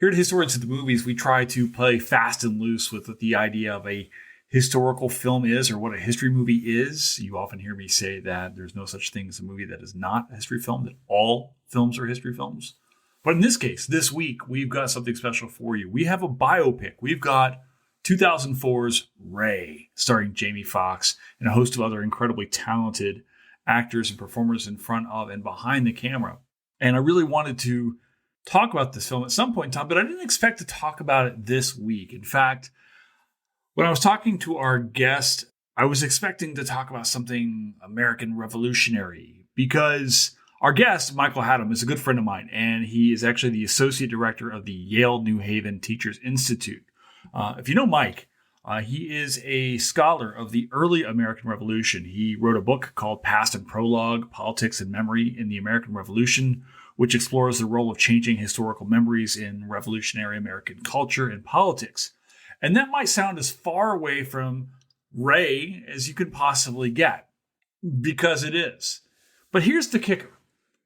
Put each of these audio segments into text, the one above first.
Here at Historians of the Movies, we try to play fast and loose with the idea of a historical film is, or what a history movie is. You often hear me say that there's no such thing as a movie that is not a history film, that all films are history films. But in this case, this week, we've got something special for you. We have a biopic. We've got 2004's Ray, starring Jamie Foxx and a host of other incredibly talented actors and performers in front of and behind the camera. And I really wanted to talk about this film at some point in time, but I didn't expect to talk about it this week. In fact, when I was talking to our guest, I was expecting to talk about something American revolutionary, because our guest, Michael Hattem, is a good friend of mine, and he is actually the associate director of the Yale New Haven Teachers Institute. If you know Mike, he is a scholar of the early American Revolution. He wrote a book called Past and Prologue, Politics and Memory in the American Revolution, which explores the role of changing historical memories in revolutionary American culture and politics. And that might sound as far away from Ray as you could possibly get, because it is. But here's the kicker.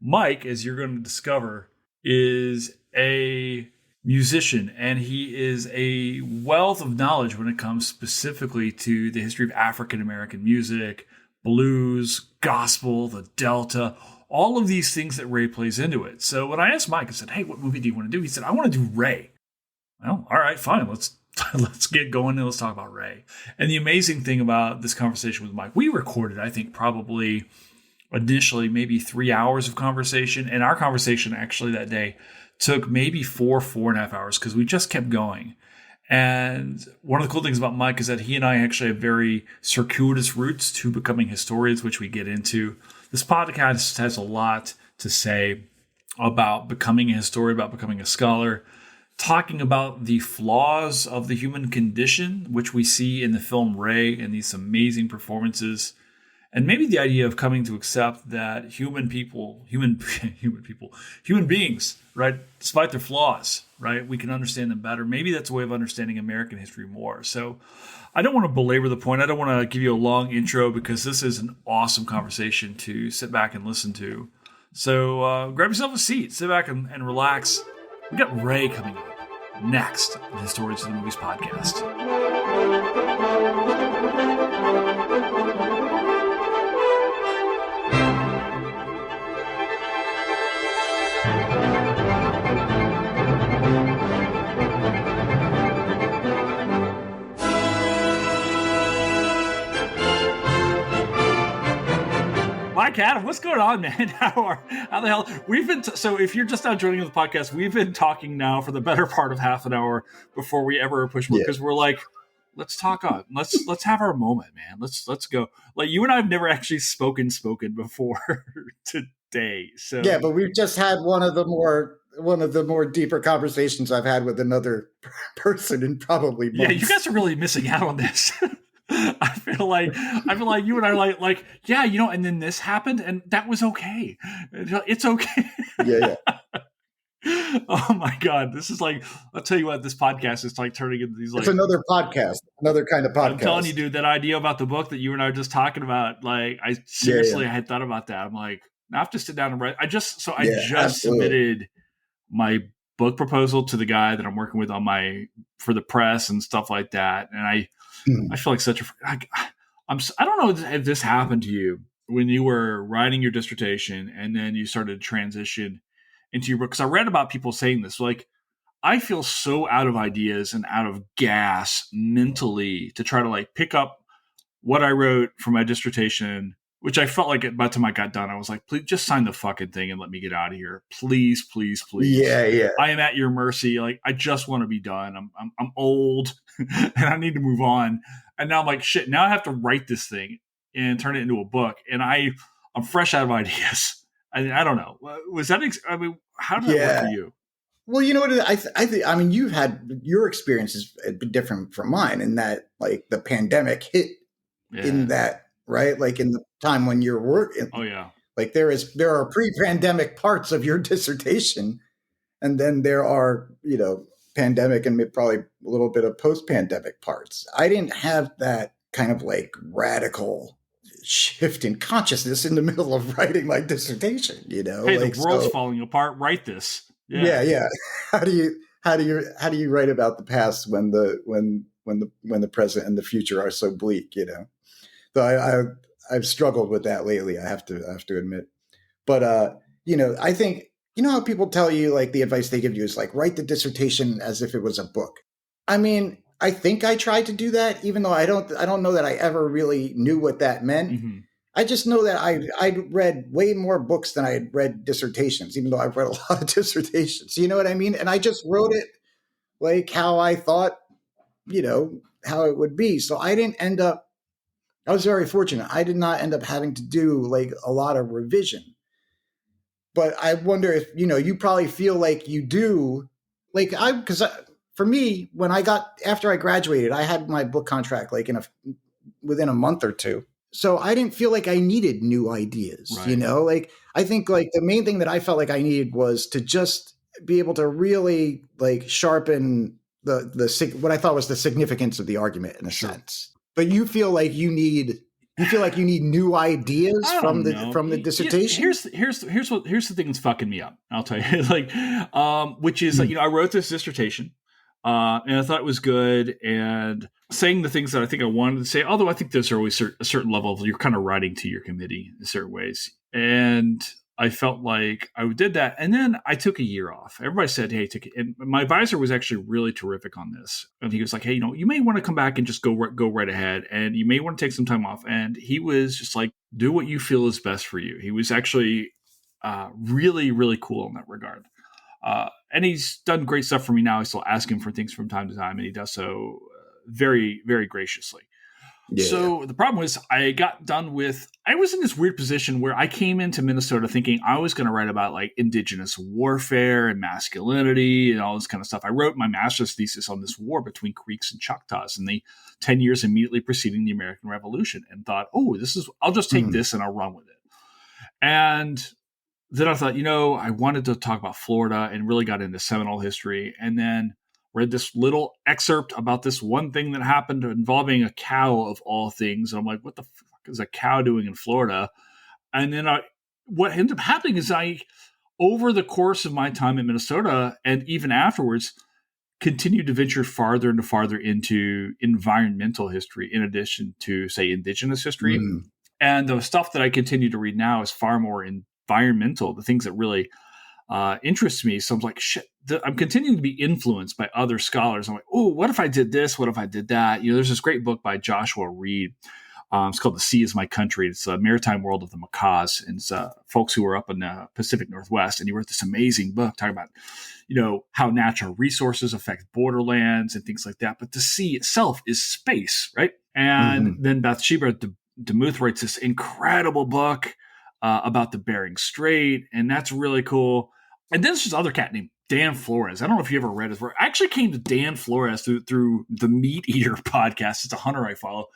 Mike, as you're going to discover, is a musician, and he is a wealth of knowledge when it comes specifically to the history of African American music, blues, gospel, the Delta, all of these things that Ray plays into it. So when I asked Mike, I said, hey, what movie do you want to do? He said, I want to do Ray. Well, all right, fine. Let's get going and let's talk about Ray. And the amazing thing about this conversation with Mike, we recorded, I think, probably initially maybe 3 hours of conversation. And our conversation actually that day took maybe 4.5 hours, because we just kept going. And one of the cool things about Mike is that he and I actually have very circuitous routes to becoming historians, which we get into. This podcast has a lot to say about becoming a historian, about becoming a scholar, talking about the flaws of the human condition, which we see in the film Ray and these amazing performances, and maybe the idea of coming to accept that human beings, right, despite their flaws, right, we can understand them better. Maybe that's a way of understanding American history more. So I don't want to belabor the point. I don't want to give you a long intro, because this is an awesome conversation to sit back and listen to. So grab yourself a seat, sit back and relax. We got Ray coming up next on the Historians of the Movies podcast. Mike Hattem, what's going on, man? How the hell? We've been so if you're just now joining the podcast, we've been talking now for the better part of half an hour before we ever push more, because we're like, let's talk on, let's have our moment, man. Let's go. Like, you and I have never actually spoken before today. So yeah, but we've just had one of the more deeper conversations I've had with another person in probably months. Yeah, you guys are really missing out on this. I feel like you and I like, yeah, and then this happened, and that was okay. It's okay. Yeah. Oh my God. This is like, I'll tell you what, this podcast is like turning into these like, it's another podcast, another kind of podcast. I'm telling you, dude, that idea about the book that you and I were just talking about, like, I seriously had thought about that. I'm like, I have to sit down and write. I just submitted my book proposal to the guy that I'm working with for the press and stuff like that. And I feel like I don't know if this happened to you when you were writing your dissertation and then you started to transition into your book. Because I read about people saying this, like, I feel so out of ideas and out of gas mentally to try to like pick up what I wrote for my dissertation, which I felt like by the time I got done, I was like, please just sign the fucking thing and let me get out of here. Please, please, please. Yeah. I am at your mercy. Like, I just want to be done. I'm old and I need to move on. And now I'm like, shit, now I have to write this thing and turn it into a book. And I'm fresh out of ideas. I don't know. Was that, how did that work for you? Well, you know what? I think, you've had, your experience has been different from mine in that, like, the pandemic hit in that, right? Like, in the time when you're working. Oh, yeah. Like, there are pre-pandemic parts of your dissertation, and then there are, pandemic and probably a little bit of post-pandemic parts. I didn't have that kind of like radical shift in consciousness in the middle of writing my dissertation, Hey, like, the world's falling apart. Write this. Yeah. How do how do you write about the past when the present and the future are so bleak? So I've struggled with that lately. I have to admit. But I think how people tell you like the advice they give you is like write the dissertation as if it was a book. I mean, I think I tried to do that, even though I don't know that I ever really knew what that meant. Mm-hmm. I just know that I'd read way more books than I had read dissertations, even though I've read a lot of dissertations. You know what I mean? And I just wrote it like how I thought, how it would be. So I didn't end up. I was very fortunate. I did not end up having to do like a lot of revision. But I wonder if you probably feel like you do, like because for me, when after I graduated, I had my book contract like within a month or two, so I didn't feel like I needed new ideas. Right. Like I think like the main thing that I felt like I needed was to just be able to really like sharpen the what I thought was the significance of the argument in a sense. But you feel like you need new ideas from the dissertation. Here's the thing that's fucking me up. I'll tell you, like, which is like, I wrote this dissertation, and I thought it was good, and saying the things that I think I wanted to say. Although I think there's always a certain level of you're kind of writing to your committee in certain ways, and I felt like I did that, and then I took a year off. Everybody said, "Hey, take it." And my advisor was actually really terrific on this, and he was like, "Hey, you may want to come back and just go right ahead, and you may want to take some time off." And he was just like, "Do what you feel is best for you." He was actually really, really cool in that regard, and he's done great stuff for me now. I still ask him for things from time to time, and he does so very, very graciously. Yeah. So the problem was I was in this weird position where I came into Minnesota thinking I was going to write about like indigenous warfare and masculinity and all this kind of stuff. I wrote my master's thesis on this war between Creeks and Choctaws in the 10 years immediately preceding the American Revolution and thought, I'll just take this and I'll run with it. And then I thought, I wanted to talk about Florida and really got into Seminole history. And then read this little excerpt about this one thing that happened involving a cow of all things. And I'm like, what the fuck is a cow doing in Florida? And then what ended up happening is over the course of my time in Minnesota and even afterwards, continued to venture farther and farther into environmental history in addition to, say, indigenous history. And the stuff that I continue to read now is far more environmental, the things that really interests me. So I'm like, shit, I'm continuing to be influenced by other scholars. I'm like, oh, what if I did this? What if I did that? There's this great book by Joshua Reed. It's called The Sea is My Country. It's a maritime world of the Macaws. And it's folks who are up in the Pacific Northwest. And he wrote this amazing book talking about, how natural resources affect borderlands and things like that. But the sea itself is space, right? And then Bathsheba DeMuth writes this incredible book about the Bering Strait. And that's really cool. And then there's this other cat named Dan Flores. I don't know if you ever read his work. I actually came to Dan Flores through the Meat Eater podcast. It's a hunter I follow.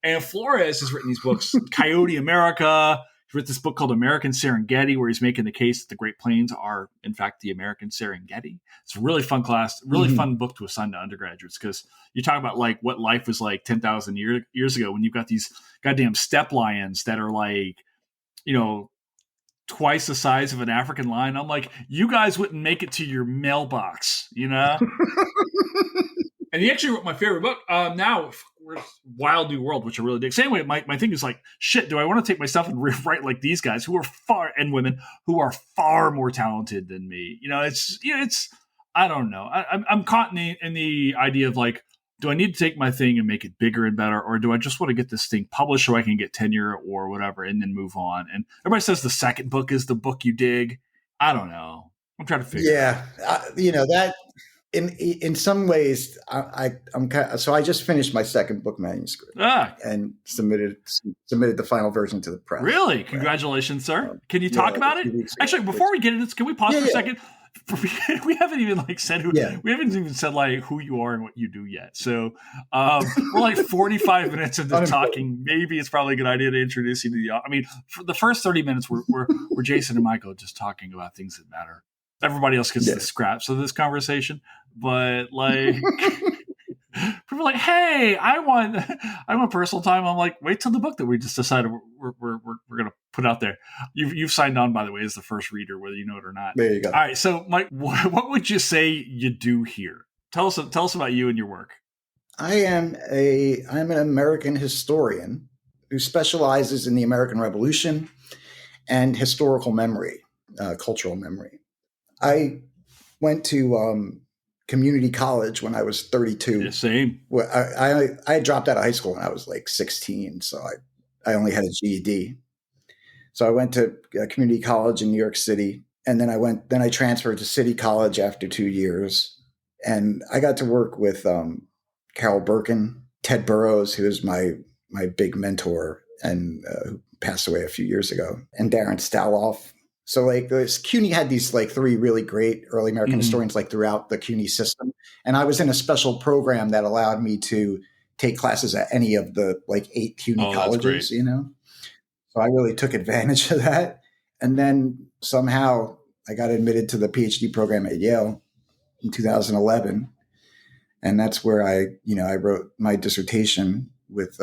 And Flores has written these books, Coyote America. He's written this book called American Serengeti, where he's making the case that the Great Plains are, in fact, the American Serengeti. It's a really fun class, really fun book to assign to undergraduates because you talk about like what life was like 10,000 years ago when you've got these goddamn steppe lions that are like, twice the size of an African lion. I'm like, you guys wouldn't make it to your mailbox, And he actually wrote my favorite book. Now, Wild New World, which I really dig. So anyway, my thing is like, shit, do I want to take myself and write like these guys who are and women who are far more talented than me? It's I don't know. I'm caught in the idea of like, do I need to take my thing and make it bigger and better, or do I just want to get this thing published so I can get tenure or whatever and then move on? And everybody says the second book is the book you dig. I don't know. I'm trying to figure it out. That in some ways, I'm kind of, so I just finished my second book manuscript and submitted the final version to the press. Really? Congratulations, sir. Can you talk about it? Actually, before we get into this, can we pause for a second? We haven't even said we haven't even said who you are and what you do yet. So we're like 45 minutes into talking. Maybe it's probably a good idea to introduce you to the. I mean, for the first 30 minutes, we're Jason and Michael just talking about things that matter. Everybody else gets the scraps of this conversation, but people are like, hey, I want personal time. I'm like, wait till the book that we just decided we're gonna put out there. You've signed on, by the way, as the first reader, whether you know it or not. There you go. All right, so Mike, what would you say you do here? Tell us about you and your work. I'm an American historian who specializes in the American Revolution and historical memory, cultural memory. I went to community college when I was 32. Yeah, same. Well, I dropped out of high school when I was like 16, so I only had a GED. So I went to community college in New York City, and then I transferred to City College after 2 years, and I got to work with Carol Birkin, Ted Burroughs, who is my big mentor and who passed away a few years ago, and Darren Staloff. So like CUNY had these like three really great early American historians like throughout the CUNY system. And I was in a special program that allowed me to take classes at any of the like 8 CUNY colleges, you know? So I really took advantage of that. And then somehow I got admitted to the PhD program at Yale in 2011. And that's where I wrote my dissertation with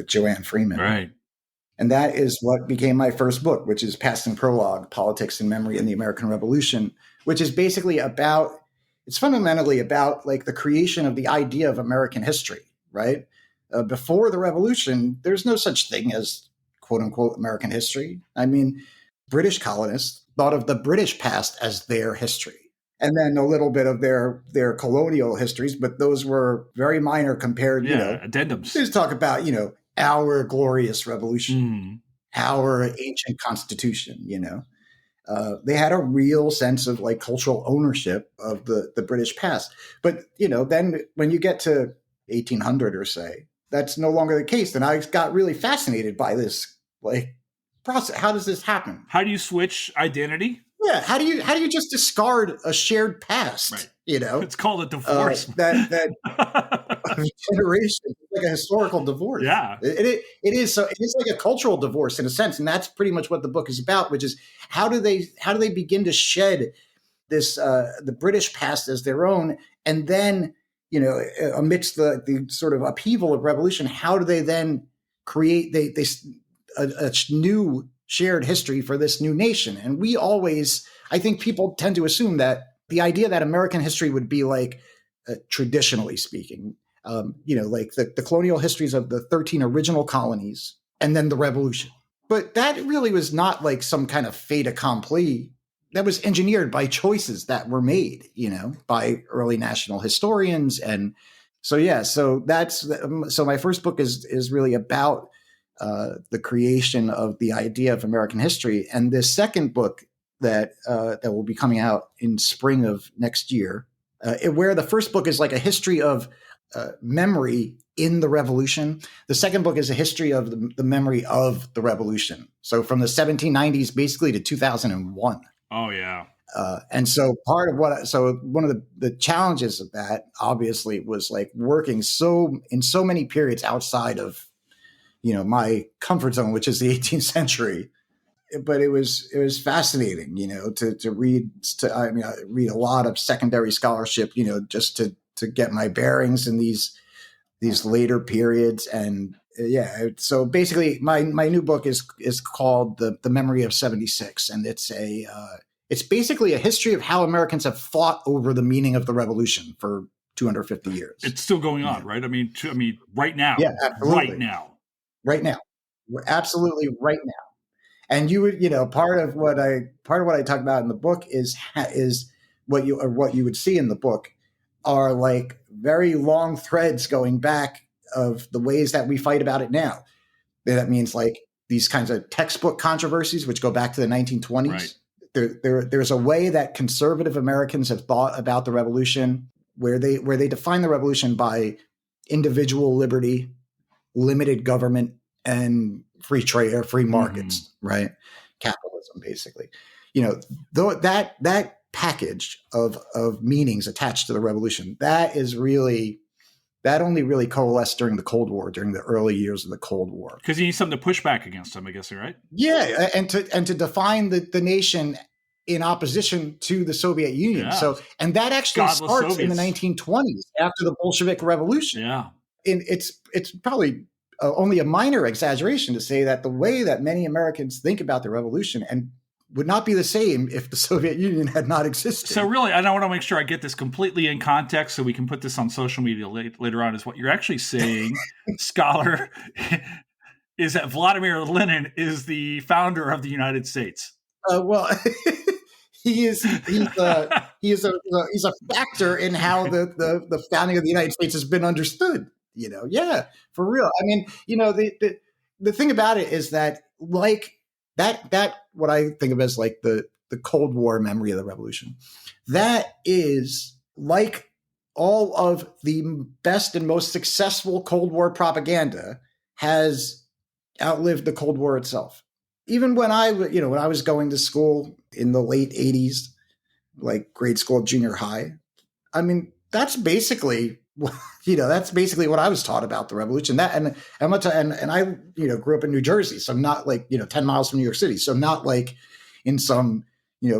Joanne Freeman. Right. And that is what became my first book, which is Past and Prologue, Politics and Memory in the American Revolution, which is basically it's fundamentally about like the creation of the idea of American history, right? Before the revolution, there's no such thing as quote unquote American history. I mean, British colonists thought of the British past as their history. And then a little bit of their colonial histories, but those were very minor compared, addendums. There's talk about, our glorious revolution, our ancient constitution, they had a real sense of like cultural ownership of the British past. But, then when you get to 1800 or say, that's no longer the case. And I got really fascinated by this like process. How does this happen? How do you switch identity? Yeah. How do you just discard a shared past? Right. It's called a divorce. That generation, like a historical divorce. Yeah, it is. So it's like a cultural divorce in a sense, and that's pretty much what the book is about. Which is how do they begin to shed this the British past as their own, and then amidst the sort of upheaval of revolution, how do they then create a new shared history for this new nation? And I think people tend to assume that the idea that American history would be like, traditionally speaking, like the colonial histories of the 13 original colonies and then the revolution. But that really was not like some kind of fait accompli. That was engineered by choices that were made, by early national historians. And so my first book is really about the creation of the idea of American history. And this second book that will be coming out in spring of next year, where the first book is like a history of memory in the revolution. The second book is a history of the memory of the revolution. So from the 1790s basically to 2001. Oh, yeah. And so one of the challenges of that obviously was like working in so many periods outside of, my comfort zone, which is the 18th century. But it was fascinating, to read. I read a lot of secondary scholarship, just to get my bearings in these later periods. And so basically, my new book is called the Memory of 76, and it's basically a history of how Americans have fought over the meaning of the revolution for 250 years. It's still going on, right? I mean, right now. Yeah, absolutely. Right now, we're absolutely right now. And you would, part of what I talk about in the book is what you would see in the book are like very long threads going back of the ways that we fight about it now. That means like these kinds of textbook controversies, which go back to the 1920s. Right. There's a way that conservative Americans have thought about the revolution where they define the revolution by individual liberty, limited government, and free trade or free markets, right? Capitalism, basically. Though that package of meanings attached to the revolution, that only really coalesced during the Cold War, during the early years of the Cold War. Because you need something to push back against them, I guess, right? Yeah, and to define the nation in opposition to the Soviet Union. Yeah. So, and that actually starts in the 1920s after the Bolshevik Revolution. Yeah. It's probably only a minor exaggeration to say that the way that many Americans think about the revolution and would not be the same if the Soviet Union had not existed. So really, I want to make sure I get this completely in context so we can put this on social media later on, is what you're actually saying, scholar, is that Vladimir Lenin is the founder of the United States. Well, he's a factor in how the founding of the United States has been understood. Yeah, for real. I mean, the thing about it is that, like, that what I think of as like the Cold War memory of the revolution, that is like all of the best and most successful Cold War propaganda has outlived the Cold War itself. Even when I was going to school in the late 80s, like grade school, junior high, I mean, that's basically what I was taught about the revolution. And I grew up in New Jersey, so not like 10 miles from New York City, so not like in some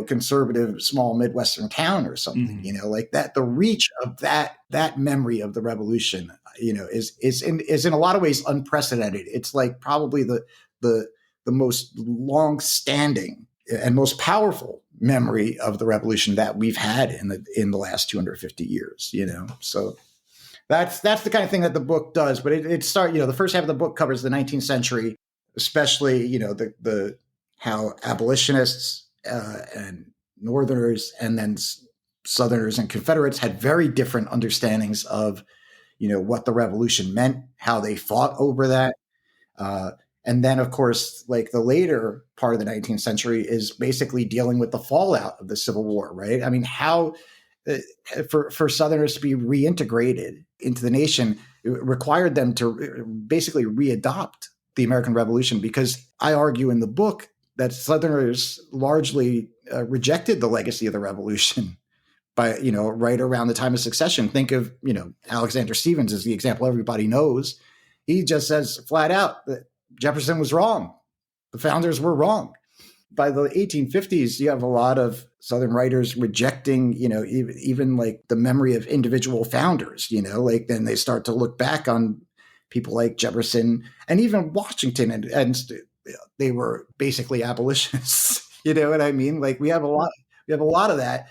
conservative small Midwestern town or something. Like that. The reach of that memory of the revolution, is in a lot of ways unprecedented. It's like probably the most long-standing and most powerful memory of the revolution that we've had in the last 250 years. So. That's the kind of thing that the book does. But the first half of the book covers the 19th century, especially, the how abolitionists and Northerners and then Southerners and Confederates had very different understandings of, what the revolution meant, how they fought over that. And then, of course, like the later part of the 19th century is basically dealing with the fallout of the Civil War, right? I mean, how for Southerners to be reintegrated into the nation, it required them to basically readopt the American Revolution, because I argue in the book that Southerners largely rejected the legacy of the Revolution by, right around the time of secession. Think of, Alexander Stephens is the example everybody knows. He just says flat out that Jefferson was wrong. The founders were wrong. By the 1850s, you have a lot of Southern writers rejecting, even like the memory of individual founders, like then they start to look back on people like Jefferson and even Washington, and they were basically abolitionists. You know what I mean? Like we have a lot of that.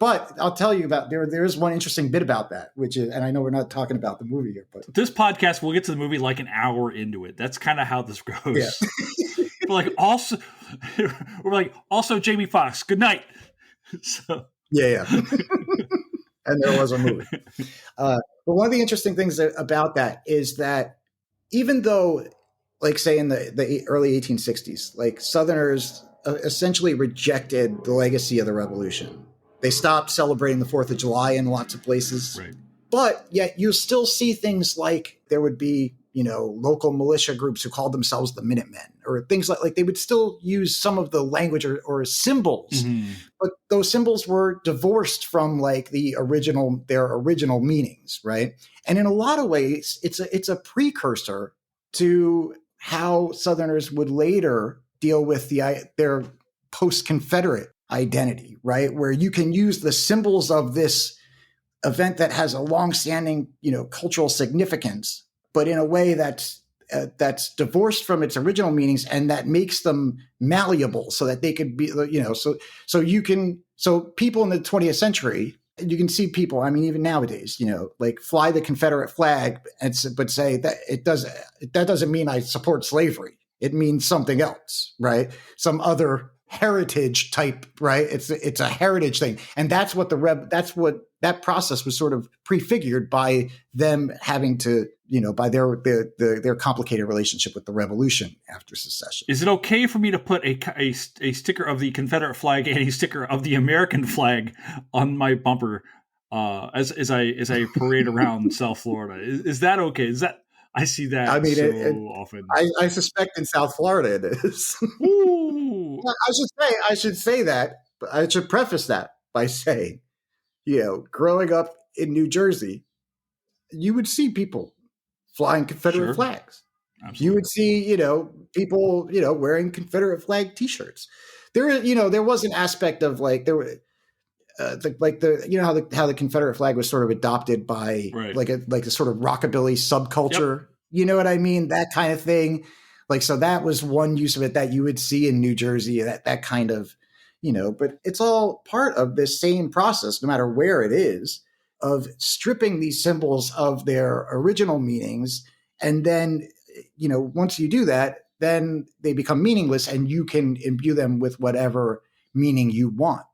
But I'll tell you about, there is one interesting bit about that, which is, and I know we're not talking about the movie here, but this podcast, we'll get to the movie like an hour into it. That's kind of how this goes. Yeah. We're like, also Jamie Foxx, good night. So yeah. And there was a movie. But one of the interesting things about that is that even though, like say in the early 1860s, like Southerners essentially rejected the legacy of the revolution. They stopped celebrating the 4th of July in lots of places. Right. But yet you still see things like there would be, local militia groups who called themselves the Minutemen, or things like they would still use some of the language or symbols, but those symbols were divorced from like their original meanings, right? And in a lot of ways, it's a precursor to how Southerners would later deal with their post-Confederate identity, right? Where you can use the symbols of this event that has a long-standing, cultural significance, but in a way that's divorced from its original meanings, and that makes them malleable so that they could be, so people in the 20th century, you can see people, I mean, even nowadays, like fly the Confederate flag but say that that doesn't mean I support slavery. It means something else, right? Some other heritage type, right? It's a heritage thing. And that's what that process was sort of prefigured by them having to, by their complicated relationship with the revolution after secession. Is it okay for me to put a sticker of the Confederate flag and a sticker of the American flag on my bumper as I parade around South Florida? Is that okay? I see that often. I suspect in South Florida it is. I should say that, but I should preface that by saying, growing up in New Jersey, you would see people flying Confederate flags. Absolutely. You would see, people, wearing Confederate flag T-shirts. There was an aspect of like there were. How the Confederate flag was sort of adopted by like a sort of rockabilly subculture, You know what I mean? That kind of thing. Like, so that was one use of it that you would see in New Jersey, that kind of, but it's all part of this same process, no matter where it is, of stripping these symbols of their original meanings. And then, once you do that, then they become meaningless and you can imbue them with whatever meaning you want.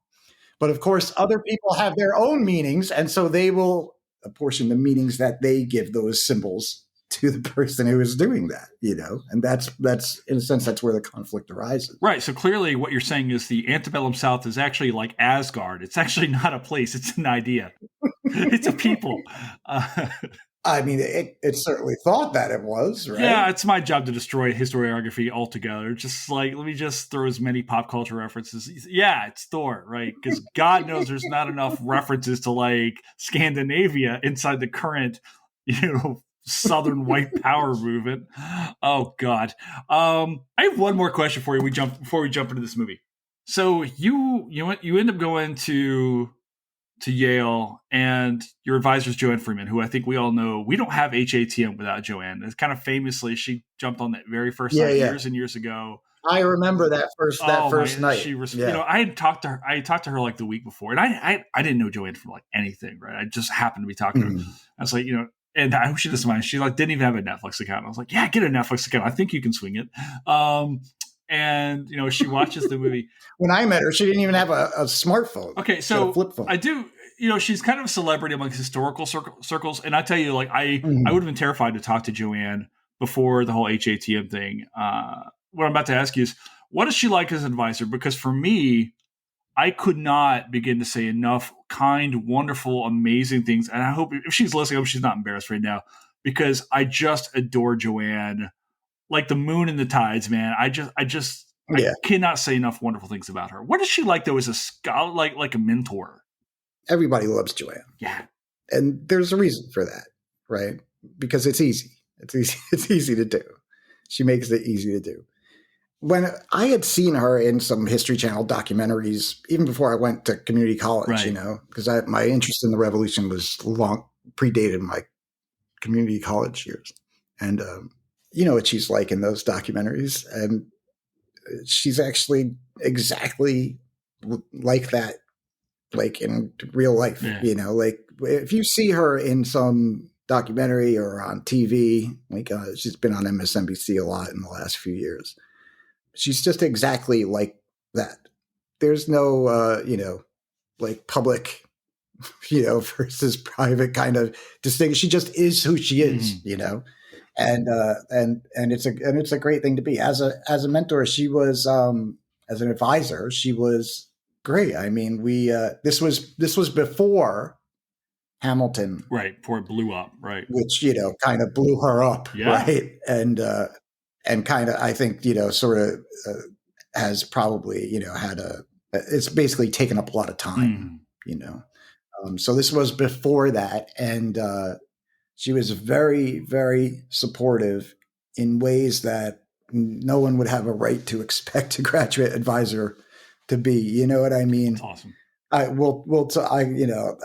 But of course, other people have their own meanings, and so they will apportion the meanings that they give those symbols to the person who is doing that, and that's in a sense that's where the conflict arises. Right. So clearly, what you're saying is the antebellum South is actually like Asgard. It's actually not a place; it's an idea. It's a people. I mean, it certainly thought that it was, right? Yeah, it's my job to destroy historiography altogether. Just like, let me just throw as many pop culture references. Yeah, it's Thor, right? Because God knows there's not enough references to like Scandinavia inside the current, Southern white power movement. Oh God. I have one more question for you. Before we jump into this movie. So you end up going to Yale, and your advisor is Joanne Freeman, who I think we all know. We don't have HATM without Joanne. It's kind of famously, she jumped on that very first night years and years ago. I remember that first night. She was, I had talked to her. I had talked to her like the week before, and I didn't know Joanne from like anything, right? I just happened to be talking to her. I was like, and I hope she doesn't mind. She like didn't even have a Netflix account. I was like, yeah, get a Netflix account. I think you can swing it. And she watches the movie. When I met her, she didn't even have a smartphone. Okay, so a flip phone. I do. She's kind of a celebrity among historical circles, and I tell you, like I would have been terrified to talk to Joanne before the whole HATM thing. What I'm about to ask you is, what is she like as an advisor? Because for me, I could not begin to say enough kind, wonderful, amazing things. And I hope if she's listening, I hope she's not embarrassed right now, because I just adore Joanne. Like the moon and the tides, man. I cannot say enough wonderful things about her. What is she like though as a scholar, like a mentor? Everybody loves Joanne. Yeah. And there's a reason for that, right? Because it's easy. It's easy to do. She makes it easy to do. When I had seen her in some History Channel documentaries, even before I went to community college, because my interest in the revolution was predated my community college years. And, what she's like in those documentaries. And she's actually exactly like that, like in real life, like if you see her in some documentary or on TV, like she's been on MSNBC a lot in the last few years. She's just exactly like that. There's no, like public, versus private kind of distinction. She just is who she is, and it's a great thing to be as a mentor. She was as an advisor, she was great. I mean, this was before Hamilton, right? Before it blew up, right? Which kind of blew her up, right? And kind of I think sort of has probably had it's basically taken up a lot of time, so this was before that, and she was very, very supportive in ways that no one would have a right to expect a graduate advisor to be. You know what I mean? That's awesome. I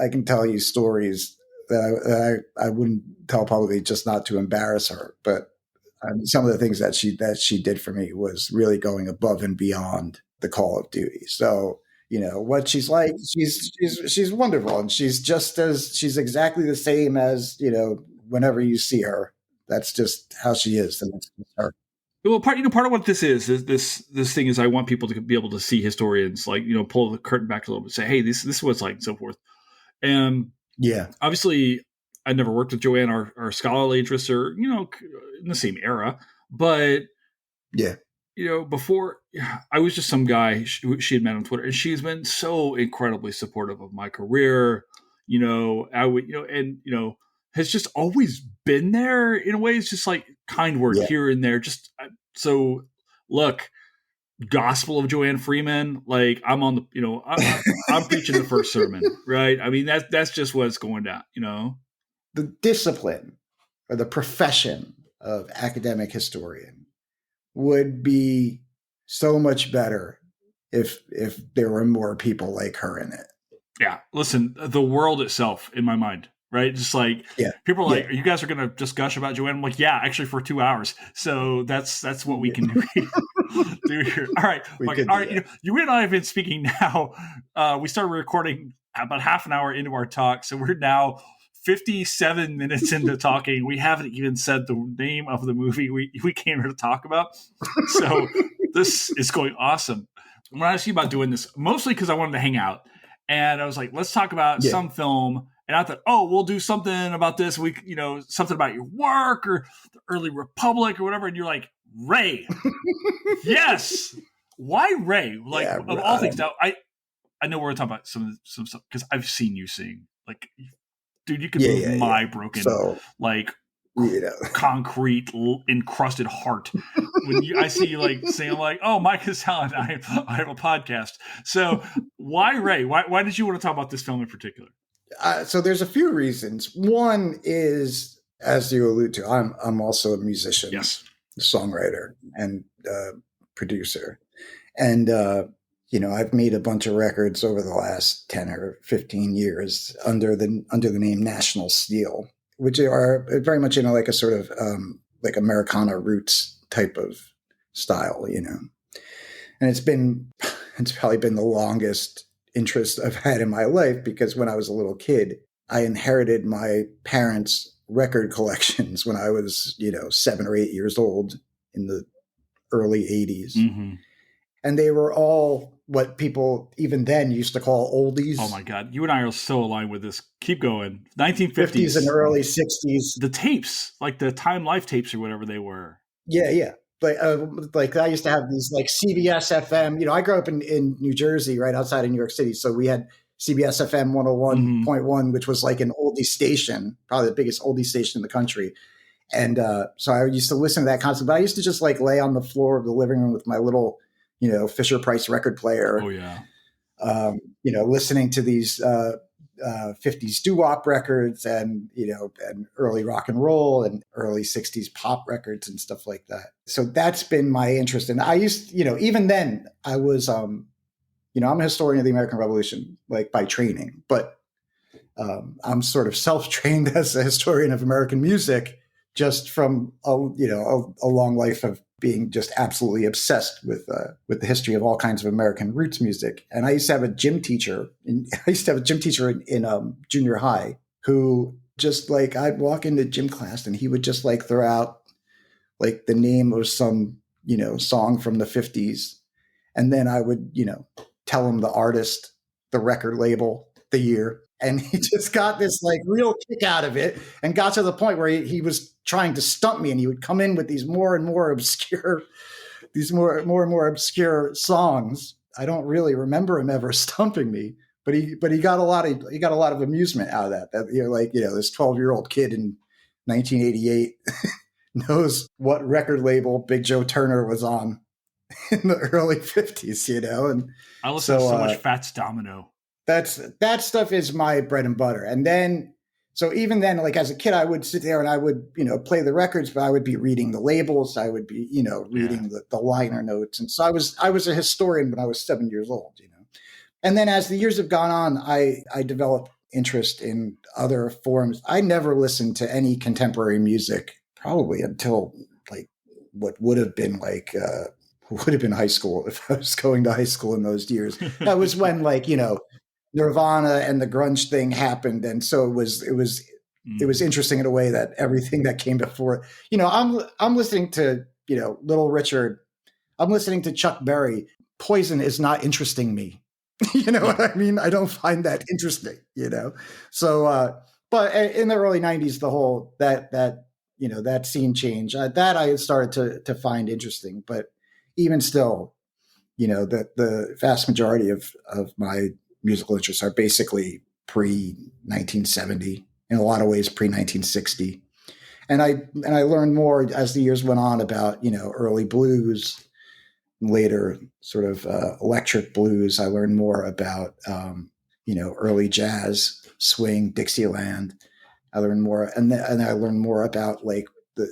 can tell you stories that I wouldn't tell publicly just not to embarrass her. But some of the things that she did for me was really going above and beyond the call of duty. So, what she's like, she's wonderful, and she's exactly the same as, whenever you see her. That's just how she is. And that's her. Well, part of what this is this thing is I want people to be able to see historians, like, pull the curtain back a little bit, say, hey, this is what it's like, and so forth. And obviously I never worked with Joanne. Our scholarly interests are, in the same era, but before I was just some guy she had met on Twitter, and she's been so incredibly supportive of my career. Has just always been there in a way. It's just like kind word here and there. Just so look, gospel of Joanne Freeman. Like I'm on the, I'm preaching the first sermon, right? I mean, that's just what's going down, The discipline or the profession of academic historian would be so much better if there were more people like her in it. Yeah. Listen, the world itself, in my mind right? Just like Yeah. people are Yeah. like, you guys are going to just gush about Joanne. I'm like, yeah, actually for 2 hours. So that's what we Yeah. can do here. All right. We Okay. could All do right. that. You and I have been speaking now. We started recording about half an hour into our talk. So we're now 57 minutes into talking. We haven't even said the name of the movie we came here to talk about. So this is going awesome. When I asked you about doing this, mostly because I wanted to hang out. And I was like, let's talk about Yeah. some film. And I thought, oh, we'll do something about this. We, something about your work or the early Republic or whatever. And you're like, Ray. Yes. Why Ray? Like, Yeah, of all things. Now, I know we're going to talk about some stuff because I've seen you sing. Like, dude, you can move my broken, concrete encrusted heart. When I see you like saying, I'm like, oh, Mike is Helen, I have a podcast. So why Ray? Why did you want to talk about this film in particular? So there's a few reasons. One is, as you allude to, I'm also a musician, yes, songwriter, and producer, and I've made a bunch of records over the last 10 or 15 years under the name National Steel, which are very much like a sort of like Americana roots type of style, and it's probably been the longest interest I've had in my life, because when I was a little kid, I inherited my parents' record collections when I was 7 or 8 years old in the early 80s. Mm-hmm. And they were all what people even then used to call oldies. Oh my God. You and I are so aligned with this. Keep going. 1950s. 50s and early 60s. The tapes, like the Time Life tapes or whatever they were. Yeah, yeah. Like I used to have these like CBS FM. I grew up in New Jersey, right outside of New York City. So we had CBS FM 101.1, which was like an oldie station, probably the biggest oldie station in the country. And so I used to listen to that constantly. But I used to just like lay on the floor of the living room with my little Fisher Price record player. Oh yeah. Listening to these 50s doo-wop records and early rock and roll and early 60s pop records and stuff like that. So that's been my interest. And I used, even then I was, I'm a historian of the American Revolution, like by training, but I'm sort of self-trained as a historian of American music, just from a long life of being just absolutely obsessed with the history of all kinds of American roots music. And I used to have a gym teacher. In junior high who just like, I'd walk into gym class and he would just like throw out like the name of some song from the 50s, and then I would tell him the artist, the record label, the year. And he just got this like real kick out of it, and got to the point where he was trying to stump me, and he would come in with these more and more obscure songs. I don't really remember him ever stumping me, but he got a lot of amusement out of that. That this 12-year-old kid in 1988 knows what record label Big Joe Turner was on in the early 50s, and I listen to so much Fats Domino. That stuff is my bread and butter. And then, so even then, like as a kid, I would sit there and I would, play the records, but I would be reading the labels. I would be, reading the liner notes. And so I was a historian when I was 7 years old, And then as the years have gone on, I developed interest in other forms. I never listened to any contemporary music probably until like what would have been high school, if I was going to high school in those years. That was when Nirvana and the grunge thing happened, and so it was interesting in a way that everything that came before, I'm listening to Little Richard, I'm listening to Chuck Berry. Poison is not interesting me. What I mean? I don't find that interesting. So but in the early 90s, the whole that scene change that I started to find interesting. But even still, the vast majority of my musical interests are basically pre-1970, in a lot of ways pre-1960. And I learned more as the years went on about, early blues, later sort of electric blues. I learned more about, early jazz, swing, Dixieland. I learned more, and I learned more about like the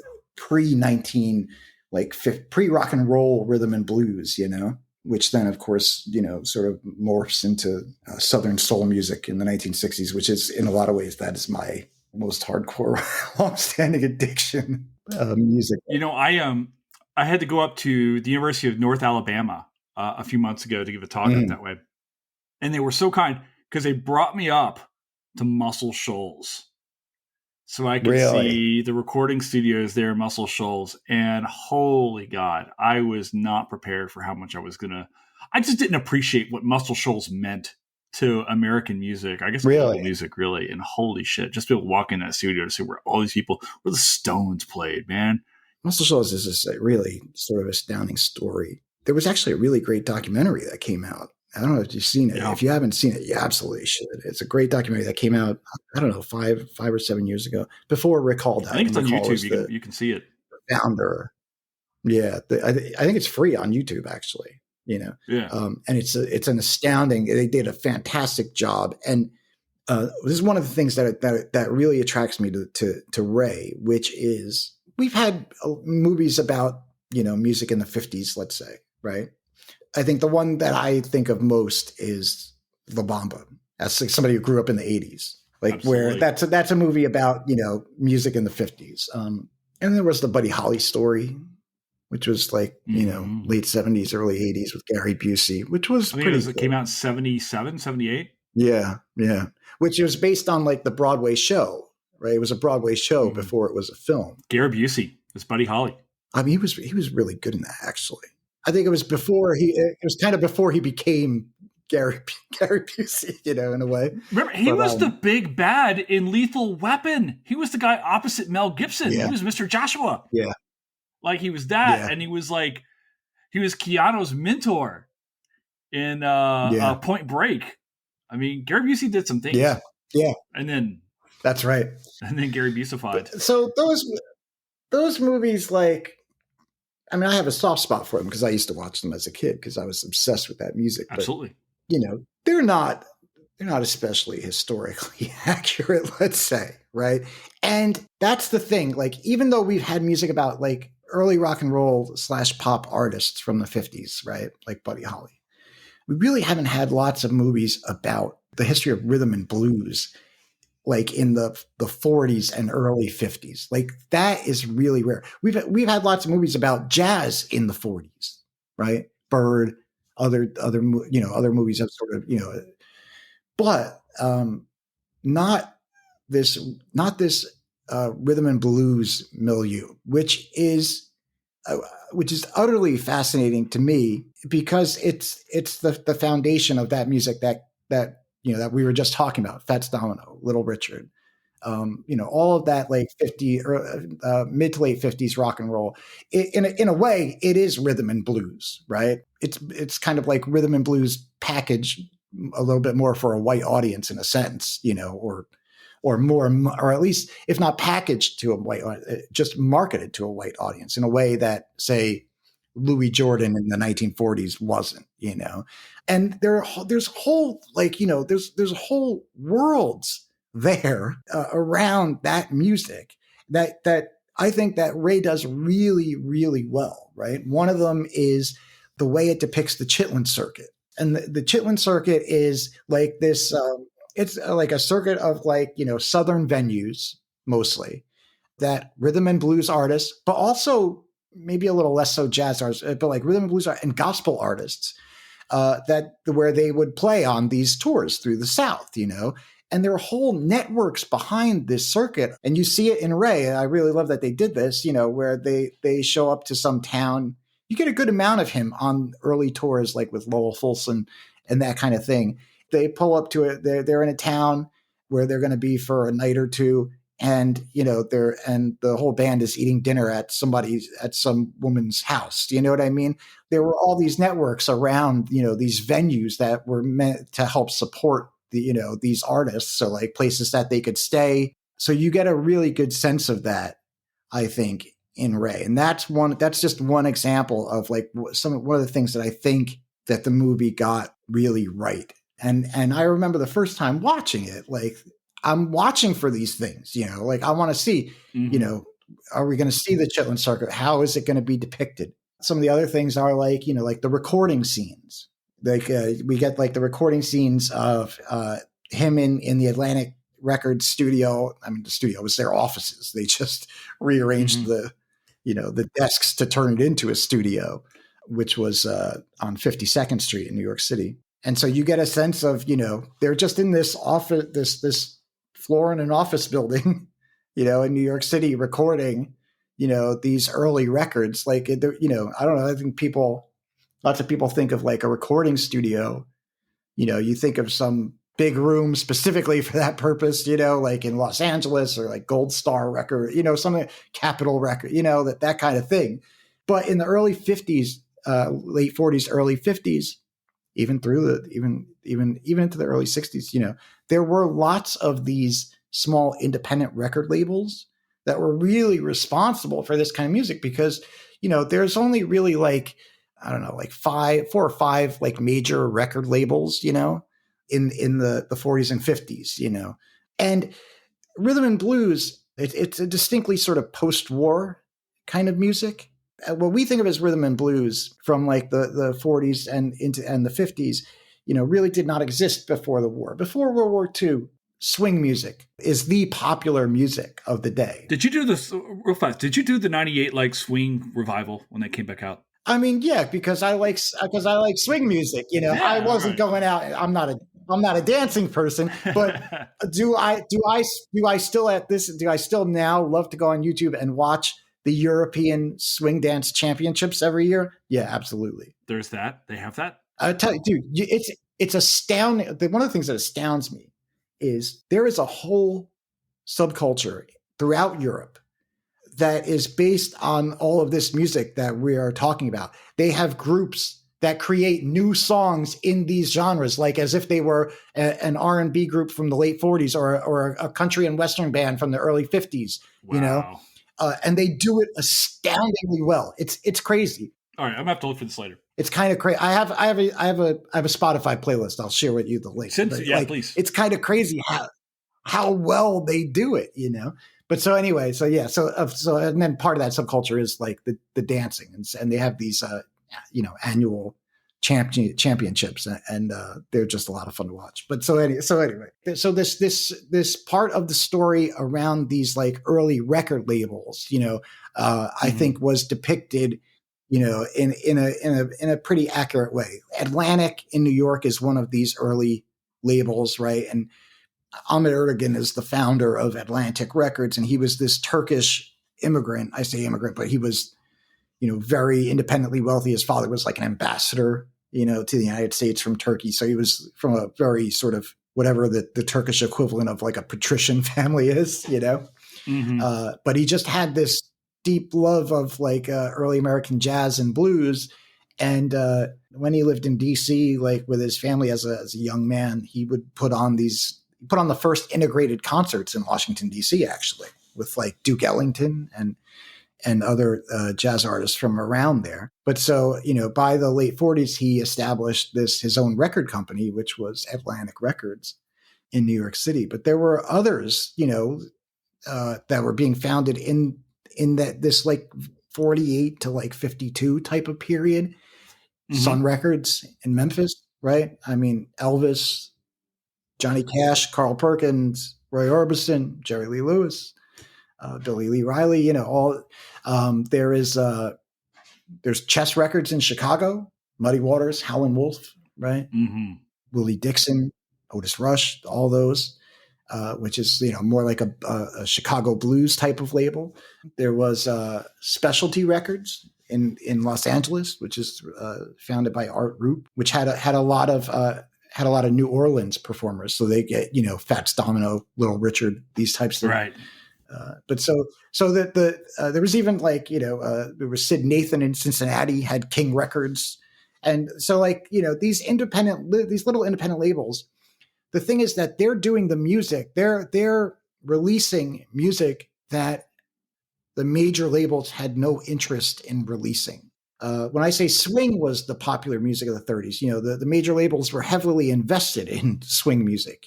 pre-rock and roll rhythm and blues, which then, of course, sort of morphs into Southern soul music in the 1960s, which is, in a lot of ways, that is my most hardcore, longstanding addiction, music. I had to go up to the University of North Alabama a few months ago to give a talk up that way, and they were so kind because they brought me up to Muscle Shoals, so I could see the recording studios there in Muscle Shoals. And holy God, I was not prepared for how much I was gonna. I just didn't appreciate what Muscle Shoals meant to American music. I guess global music, really. And holy shit, just be able to walk in that studio to see where all these people, where the Stones played, man. Muscle Shoals is this really sort of astounding story. There was actually a really great documentary that came out. I don't know if you've seen it. Yeah. If you haven't seen it, you absolutely should. It's a great documentary that came out, I don't know, 5 or 7 years ago, before Rick Hall died. I think it's on YouTube. You can see it. Founder. Yeah. I think it's free on YouTube, actually. Yeah. And it's an astounding, they did a fantastic job. And this is one of the things that really attracts me to Ray, which is, we've had movies about, music in the 50s, let's say, right? I think the one that I think of most is La Bamba, as somebody who grew up in the 80s, like Absolutely. Where that's a movie about, music in the 50s. And there was the Buddy Holly story, which was like, late 70s, early 80s with Gary Busey, which was it came out in 77, 78. Yeah. Yeah. Which was based on like the Broadway show, right? It was a Broadway show before it was a film. Gary Busey is Buddy Holly. I mean, he was really good in that, actually. I think it was kind of before he became Gary Busey, in a way. Remember, he was the big bad in Lethal Weapon. He was the guy opposite Mel Gibson. Yeah. He was Mr. Joshua. Yeah. Like he was that. Yeah. And he was Keanu's mentor in Point Break. I mean, Gary Busey did some things. Yeah. Yeah. And then that's right. And then Gary Buseyfied. So those movies, like, I mean, I have a soft spot for them because I used to watch them as a kid because I was obsessed with that music. Absolutely. But, they're not especially historically accurate, let's say, right? And that's the thing. Like, even though we've had music about like early rock and roll / pop artists from the 50s, right? Like Buddy Holly, we really haven't had lots of movies about the history of rhythm and blues, like in the 40s and early 50s. Like that is really rare. We've had lots of movies about jazz in the 40s, right? Bird, other movies have sort of, but not this rhythm and blues milieu, which is utterly fascinating to me because it's the foundation of that music that we were just talking about, Fats Domino, Little Richard, all of that like mid to late 50s rock and roll. In a way, it is rhythm and blues, right? It's kind of like rhythm and blues packaged a little bit more for a white audience in a sense, or more, or at least if not packaged to a white, just marketed to a white audience in a way that, say, Louis Jordan in the 1940s wasn't, and there's whole there's whole worlds there around that music that I think that Ray does really, really well, right? One of them is the way it depicts the Chitlin circuit, and the Chitlin circuit is like this. It's like a circuit of Southern venues mostly that rhythm and blues artists, but also maybe a little less so jazz artists, but like rhythm and blues and gospel artists where they would play on these tours through the South, and there are whole networks behind this circuit. And you see it in Ray. And I really love that they did this, where they show up to some town. You get a good amount of him on early tours, like with Lowell Fulson and that kind of thing. They pull up to it. They're in a town where they're going to be for a night or two. And, and the whole band is eating dinner at some woman's house. Do you know what I mean? There were all these networks around, these venues that were meant to help support these artists. So like places that they could stay. So you get a really good sense of that, I think, in Ray. And that's just one example of like one of the things that I think that the movie got really right. And I remember the first time watching it, like, I'm watching for these things, like I want to see, are we going to see the Chitlin circuit? How is it going to be depicted? Some of the other things are like, like the recording scenes. Like we get like the recording scenes of him in the Atlantic Records studio. I mean, the studio was their offices. They just rearranged the desks to turn it into a studio, which was on 52nd Street in New York City. And so you get a sense of, they're just in this office, this floor in an office building, in New York City recording, these early records. Like, I don't know. I think lots of people think of like a recording studio. You think of some big room specifically for that purpose, like in Los Angeles or like Gold Star Record, something, Capitol Record, that kind of thing. But in the early 50s, late 40s, early 50s, even through even into the early 60s, there were lots of these small independent record labels that were really responsible for this kind of music because, there's only really like, I don't know, like 4 or 5 like major record labels, in the 40s and 50s, and rhythm and blues, it's a distinctly sort of post-war kind of music. What we think of as rhythm and blues from like the 40s and the 50s, really did not exist before the war. Before World War II, swing music is the popular music of the day. Did you do this real fast? Did you do the 98 like swing revival when they came back out? I mean, yeah, because I like swing music. Yeah, I wasn't going out. I'm not a dancing person, but do I still now love to go on YouTube and watch the European Swing Dance Championships every year? Yeah, absolutely. There's that. They have that. I tell you, dude, it's astounding. One of the things that astounds me is there is a whole subculture throughout Europe that is based on all of this music that we are talking about. They have groups that create new songs in these genres, like as if they were an R&B group from the late 40s or a country and Western band from the early 50s, Wow. And they do it astoundingly well. It's crazy. All right, I'm gonna have to look for this later. It's kind of crazy. I have a Spotify playlist. I'll share with you the link. Please. It's kind of crazy how well they do it, But so anyway, so yeah, so and then part of that subculture is like the dancing, and they have these annual championships, and they're just a lot of fun to watch. But so anyway, so this part of the story around these like early record labels, I think was depicted, in a pretty accurate way. Atlantic in New York is one of these early labels, right? And Ahmet Ertegun is the founder of Atlantic Records, and he was this Turkish immigrant. I say immigrant, but he was, very independently wealthy. His father was like an ambassador, to the United States from Turkey. So he was from a very sort of whatever the Turkish equivalent of like a patrician family is, But he just had this deep love of like early American jazz and blues. And when he lived in DC, like with his family as a young man, he would put on the first integrated concerts in Washington, D.C., actually, with like Duke Ellington and other jazz artists from around there. But so, by the late 40s, he established his own record company, which was Atlantic Records in New York City. But there were others, that were being founded in this like 48 to like 52 type of period. Mm-hmm. Sun Records in Memphis, right? I mean, Elvis, Johnny Cash, Carl Perkins, Roy Orbison, Jerry Lee Lewis, Billy Lee Riley, all. There's Chess Records in Chicago, Muddy Waters, Howlin' Wolf, right? Mm-hmm. Willie Dixon, Otis Rush, all those, which is, more like a Chicago blues type of label. There was Specialty Records in Los Angeles, which is founded by Art Roop, which had a lot of New Orleans performers. So they get, Fats Domino, Little Richard, these types of. Right. But so that there was even like, there was Sid Nathan in Cincinnati had King Records. And so like, these little independent labels, the thing is that they're doing the music, they're releasing music that the major labels had no interest in releasing. When I say swing was the popular music of the 30s, the major labels were heavily invested in swing music,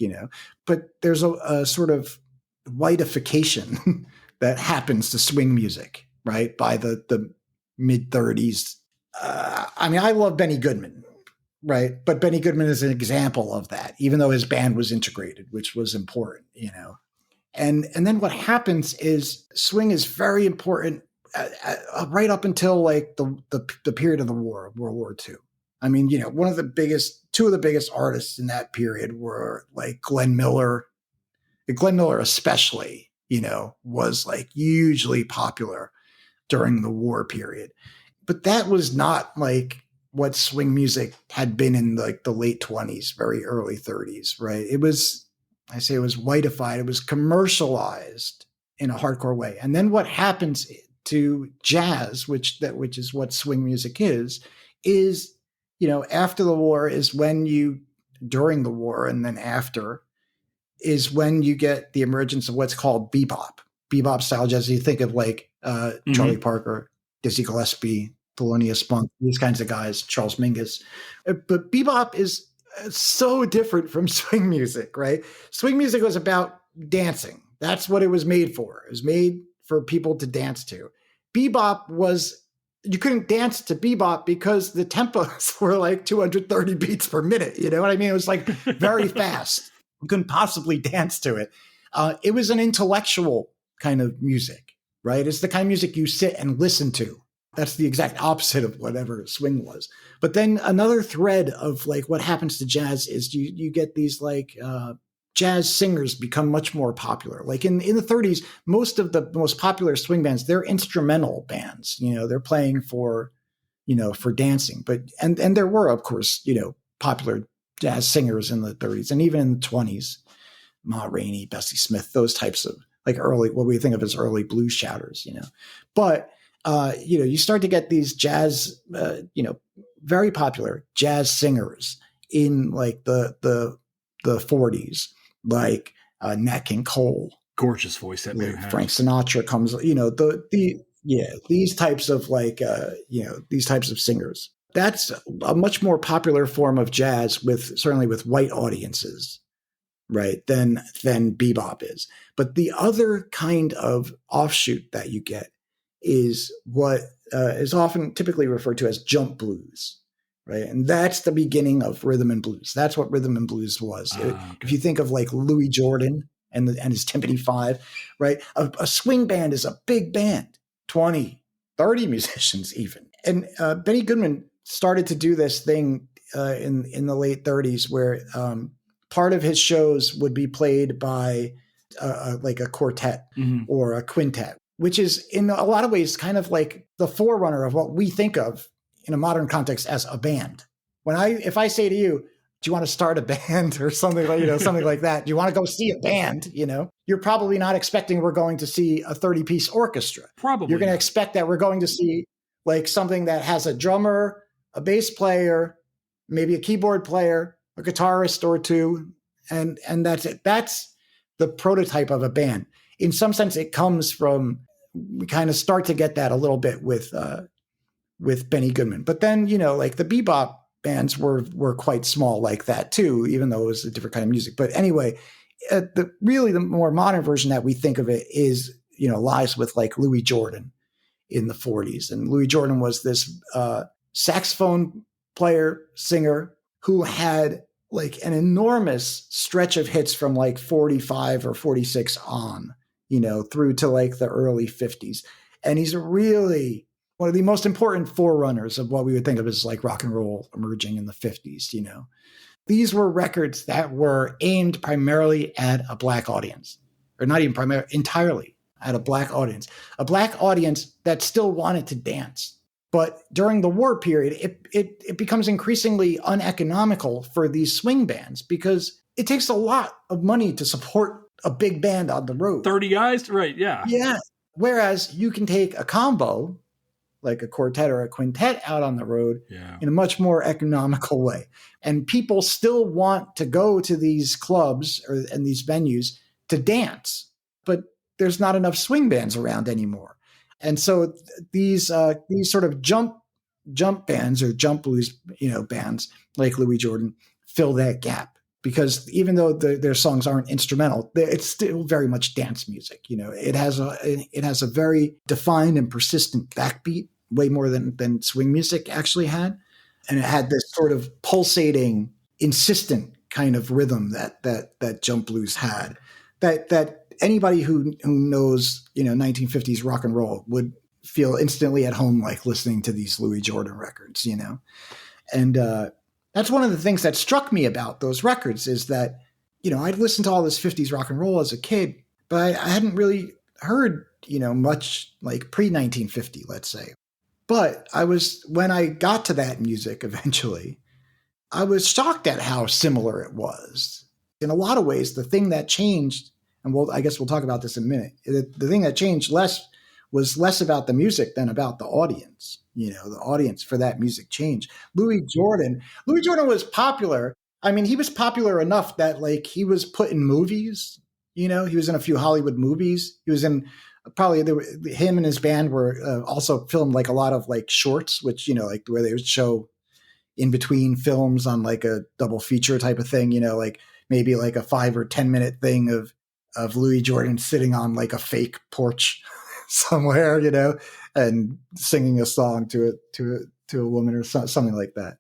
but there's a sort of whiteification that happens to swing music, right? By the mid 30s I mean, I love Benny Goodman, right? But Benny Goodman is an example of that, even though his band was integrated, which was important, you know. And then what happens is swing is very important right up until like the period of the war, World War II. I mean, you know, two of the biggest artists in that period were like Glenn Miller. Glenn Miller especially, you know, was like hugely popular during the war period. But that was not like what swing music had been in like the late 20s, very early 30s, right? It was whiteified, it was commercialized in a hardcore way. And then what happens to jazz, which is what swing music is, you know, after the war is when during the war and then after is when you get the emergence of what's called bebop style jazz. You think of like Charlie Parker, Dizzy Gillespie, Thelonious Monk, these kinds of guys, Charles Mingus. But bebop is so different from swing music, right? Swing music was about dancing. That's what it was made for. It was made for people to dance to. Bebop you couldn't dance to bebop because the tempos were like 230 beats per minute. You know what I mean? It was like very fast. You couldn't possibly dance to it. It was an intellectual kind of music, right? It's the kind of music you sit and listen to. That's the exact opposite of whatever swing was. But then another thread of like what happens to jazz is you get these like jazz singers become much more popular. Like in the 30s, most of the most popular swing bands, they're instrumental bands. You know, they're playing for dancing. But and there were, of course, you know, popular jazz singers in the 30s and even in the 20s, Ma Rainey, Bessie Smith, those types of like early, what we think of as early blues shouters, you know. But you know, you start to get these jazz, you know, very popular jazz singers in like the 40s, like Nat King Cole, gorgeous voice that man like has. Frank Sinatra comes, you know, these types of like you know, these types of singers. That's a much more popular form of jazz certainly with white audiences, right, than bebop is. But the other kind of offshoot that you get is what is often typically referred to as jump blues, right? And that's the beginning of rhythm and blues. That's what rhythm and blues was. Okay. If you think of like Louis Jordan and his Timpani Five, right? A swing band is a big band, 20, 30 musicians even. And Benny Goodman started to do this thing in the late 30s where part of his shows would be played by like a quartet or a quintet, which is in a lot of ways kind of like the forerunner of what we think of in a modern context as a band. If I say to you, do you want to start a band or something like, you know, something like that? Do you want to go see a band? You know, you're probably not expecting we're going to see a 30-piece orchestra. Probably you're going to not. expect that we're going to see like something that has a drummer, a bass player, maybe a keyboard player, a guitarist or two, and that's it. That's the prototype of a band. In some sense, it comes from, we kind of start to get that a little bit with Benny Goodman. But then, you know, like the bebop bands were quite small like that too, even though it was a different kind of music. But anyway, the more modern version that we think of it is, you know, lies with like Louis Jordan in the 40s. And Louis Jordan was this saxophone player, singer who had like an enormous stretch of hits from like 45 or 46 on, you know, through to like the early 50s. And he's really one of the most important forerunners of what we would think of as like rock and roll emerging in the 50s, you know. These were records that were aimed primarily at a Black audience, or not even primarily, entirely at a Black audience that still wanted to dance. But during the war period, it becomes increasingly uneconomical for these swing bands because it takes a lot of money to support a big band on the road. 30 guys? Right, yeah. Yeah. Whereas you can take a combo, like a quartet or a quintet, out on the road in a much more economical way. And people still want to go to these clubs and these venues to dance, but there's not enough swing bands around anymore. And so these sort of jump bands or jump blues, you know, bands like Louis Jordan fill that gap, because even though their songs aren't instrumental, it's still very much dance music. You know, it has a very defined and persistent backbeat, way more than swing music actually had. And it had this sort of pulsating, insistent kind of rhythm that jump blues had. That anybody who knows 1950s rock and roll would feel instantly at home, like listening to these Louis Jordan records, And that's one of the things that struck me about those records is that I'd listened to all this 50s rock and roll as a kid, but I hadn't really heard much like pre 1950, let's say. But when I got to that music eventually, I was shocked at how similar it was. In a lot of ways, the thing that changed, and I guess we'll talk about this in a minute, the thing that changed was less about the music than about the audience. The audience for that music changed. Louis Jordan was popular. I mean, he was popular enough that like he was put in movies. He was in a few Hollywood movies. He was in him and his band were also filmed like a lot of like shorts, which, like where they would show in between films on like a double feature type of thing, like maybe like a 5 or 10 minute thing of Louis Jordan sitting on like a fake porch somewhere, and singing a song to a woman or something like that.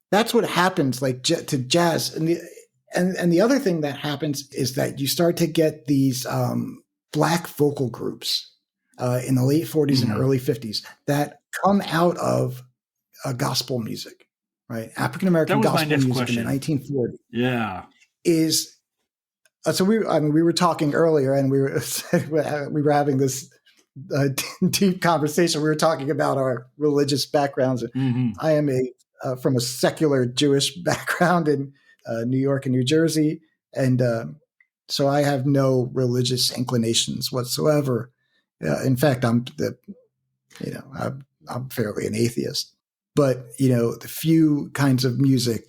That's what happens like to jazz. And the other thing that happens is that you start to get these Black vocal groups in the late 40s and early 50s that come out of gospel music, right? African-American gospel music question. In the 1940s. Yeah. So we were talking earlier and we were having this deep conversation. We were talking about our religious backgrounds. I am from a secular Jewish background in New York and New Jersey. And so I have no religious inclinations whatsoever. In fact, I'm fairly an atheist. But the few kinds of music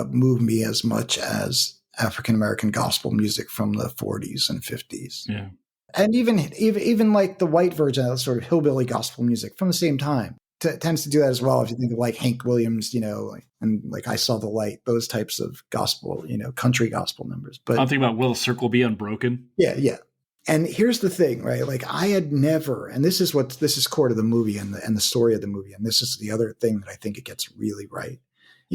move me as much as African American gospel music from the 40s and 50s. Yeah, and even like the white version of sort of hillbilly gospel music from the same time tends to do that as well. If you think of like Hank Williams, and like I Saw the Light, those types of gospel, country gospel numbers. But I'm thinking about Will Circle Be Unbroken. Yeah. And here's the thing, right? Like I had never, and this is core to the movie and the story of the movie. And this is the other thing that I think it gets really right.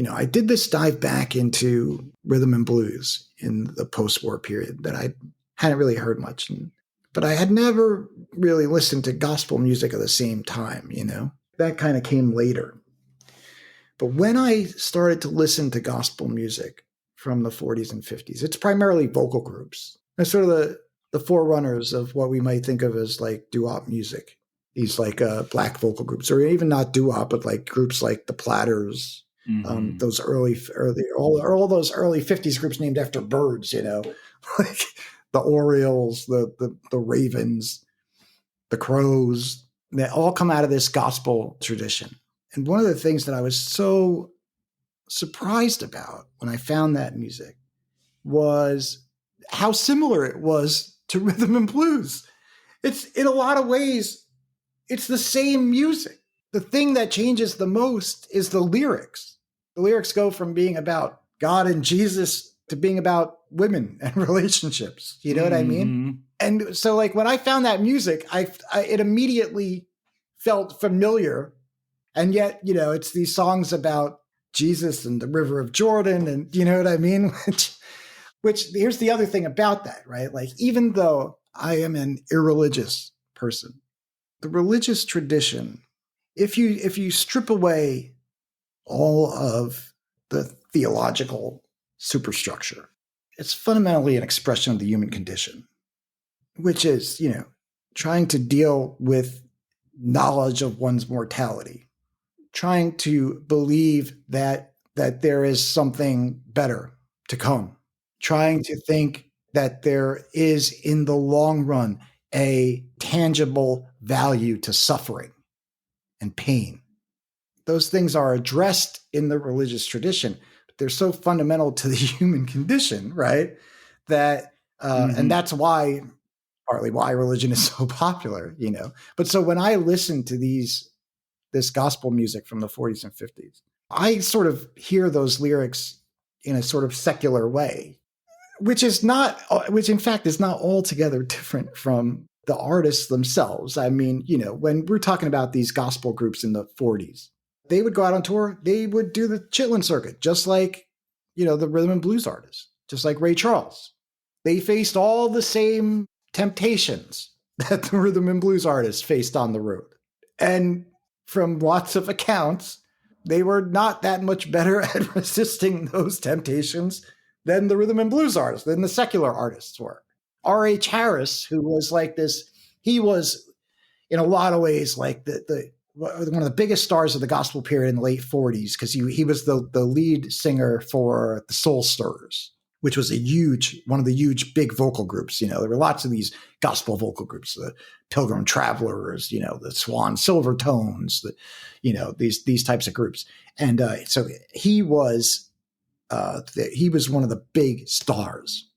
I did this dive back into rhythm and blues in the post-war period that I hadn't really heard much. But I had never really listened to gospel music at the same time, That kind of came later. But when I started to listen to gospel music from the 40s and 50s, it's primarily vocal groups. They're sort of the forerunners of what we might think of as like doo-wop music. These like Black vocal groups, or even not doo-wop, but like groups like the Platters, those early all those early 50s groups named after birds, like the Orioles, the Ravens, the Crows. They all come out of this gospel tradition. And one of the things that I was so surprised about when I found that music was how similar it was to rhythm and blues. It's in a lot of ways, it's the same music. The thing that changes the most is the lyrics. The lyrics go from being about God and Jesus to being about women and relationships. You know what I mean? And so like when I found that music, it immediately felt familiar. And yet, it's these songs about Jesus and the River of Jordan. And you know what I mean? Which here's the other thing about that, right? Like, even though I am an irreligious person, the religious tradition, if you strip away all of the theological superstructure, it's fundamentally an expression of the human condition, which is, trying to deal with knowledge of one's mortality, trying to believe that there is something better to come, trying to think that there is, in the long run, a tangible value to suffering and pain. Those things are addressed in the religious tradition, but they're so fundamental to the human condition, right? That and that's partly why religion is so popular, But so when I listen to this gospel music from the 40s and 50s, I sort of hear those lyrics in a sort of secular way, which in fact is not altogether different from the artists themselves. I mean, when we're talking about these gospel groups in the 40s, they would go out on tour. They would do the Chitlin circuit, just like, the rhythm and blues artists, just like Ray Charles. They faced all the same temptations that the rhythm and blues artists faced on the road. And from lots of accounts, they were not that much better at resisting those temptations than the rhythm and blues artists, than the secular artists were. R.H. Harris, who was like this, he was in a lot of ways like one of the biggest stars of the gospel period in the late 40s, because he was the lead singer for the Soul Stirrers, which was one of the huge big vocal groups. There were lots of these gospel vocal groups, the Pilgrim Travelers, the Swan Silvertones, these types of groups. And so he was one of the big stars.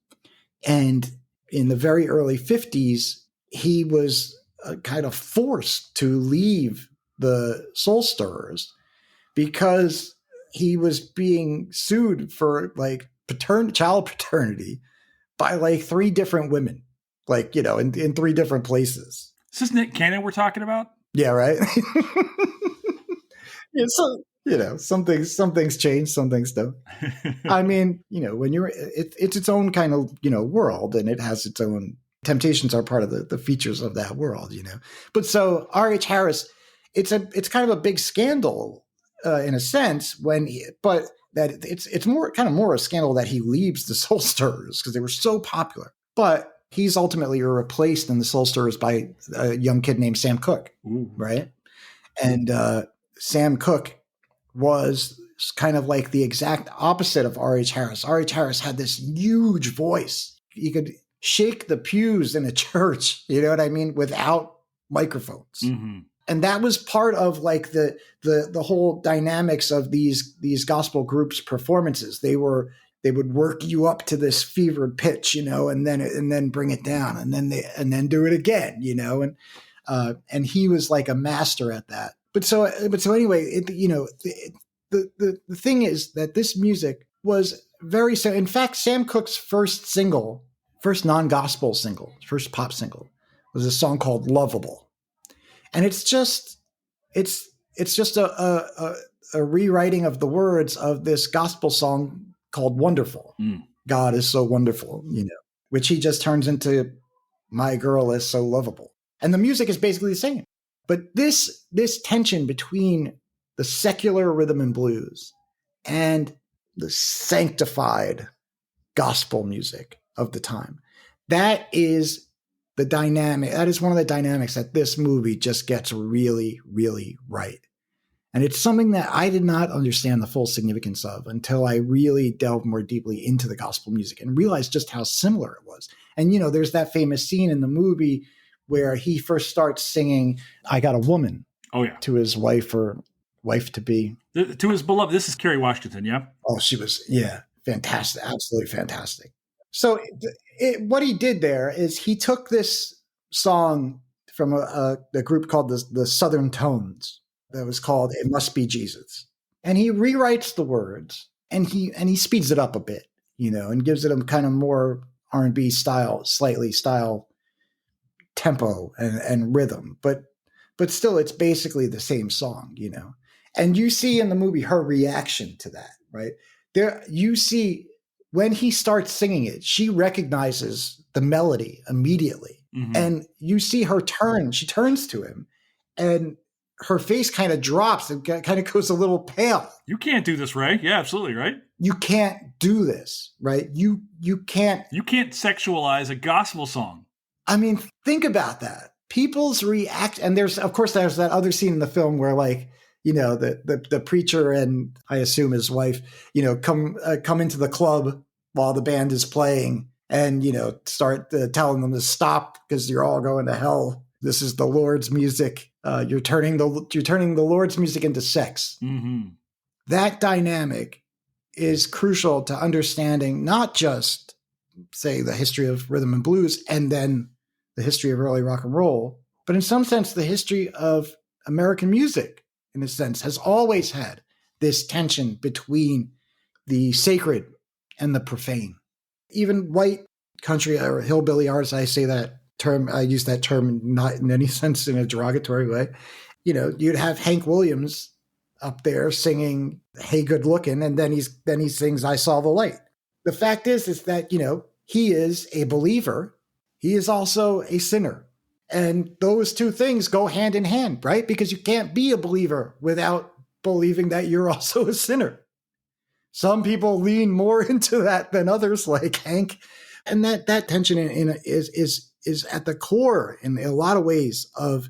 And in the very early 50s, he was kind of forced to leave the Soul Stirrers because he was being sued for like child paternity by like 3 different women, like, in 3 different places. Is this Nick Cannon we're talking about? Yeah, right. Yeah, so, some things change, some things don't. I mean, when it's its own kind of, world, and it has its own temptations are part of the features of that world, But so R.H. Harris, it's kind of a big scandal in a sense but that it's more a scandal that he leaves the Soul Stirrers because they were so popular. But he's ultimately replaced in the Soul Stirrers by a young kid named Sam Cooke, right? And Sam Cooke was kind of like the exact opposite of R.H. Harris. R.H. Harris had this huge voice. He could shake the pews in a church, you know what I mean, without microphones. Mm-hmm. And that was part of like the whole dynamics of these gospel groups' performances. They would work you up to this fevered pitch, and then bring it down, and then do it again, and he was like a master at that. But so anyway, the thing is that this music was very so. In fact, Sam Cooke's first non-gospel single, first pop single, was a song called "Lovable." And it's just a rewriting of the words of this gospel song called "Wonderful." God is so wonderful, which he just turns into "My girl is so lovable." And the music is basically the same. But this tension between the secular rhythm and blues and the sanctified gospel music of the time, that is the dynamic. That is one of the dynamics that this movie just gets really, really right. And it's something that I did not understand the full significance of until I really delved more deeply into the gospel music and realized just how similar it was. And, there's that famous scene in the movie where he first starts singing, "I Got a Woman," to his wife or wife-to-be. To his beloved. This is Kerry Washington, yeah? Oh, she was, fantastic. Absolutely fantastic. So what he did there is he took this song from a group called the Southern Tones that was called "It Must Be Jesus," and he rewrites the words and he speeds it up a bit, and gives it a kind of more R&B style tempo and rhythm, but still it's basically the same song, And you see in the movie her reaction to that, right? There you see. When he starts singing it, she recognizes the melody immediately. Mm-hmm. And you see her turn. She turns to him and her face kind of drops and kind of goes a little pale. You can't do this, Ray. Yeah, absolutely, right? You can't do this, right? You can't. You can't sexualize a gospel song. I mean, think about that. People's react. And there's that other scene in the film where like, the preacher and I assume his wife, come into the club while the band is playing and, start telling them to stop because you're all going to hell. This is the Lord's music. You're turning the Lord's music into sex. Mm-hmm. That dynamic is crucial to understanding not just, say, the history of rhythm and blues and then the history of early rock and roll, but in some sense, the history of American music. In a sense, has always had this tension between the sacred and the profane. Even white country or hillbilly artists, I say that term, I use that term not in any sense in a derogatory way. You'd have Hank Williams up there singing "Hey, Good Looking," and then he sings "I Saw the Light." The fact is that he is a believer. He is also a sinner, and those two things go hand in hand, right? Because you can't be a believer without believing that you're also a sinner. Some people lean more into that than others, like Hank, and that tension is at the core in a lot of ways of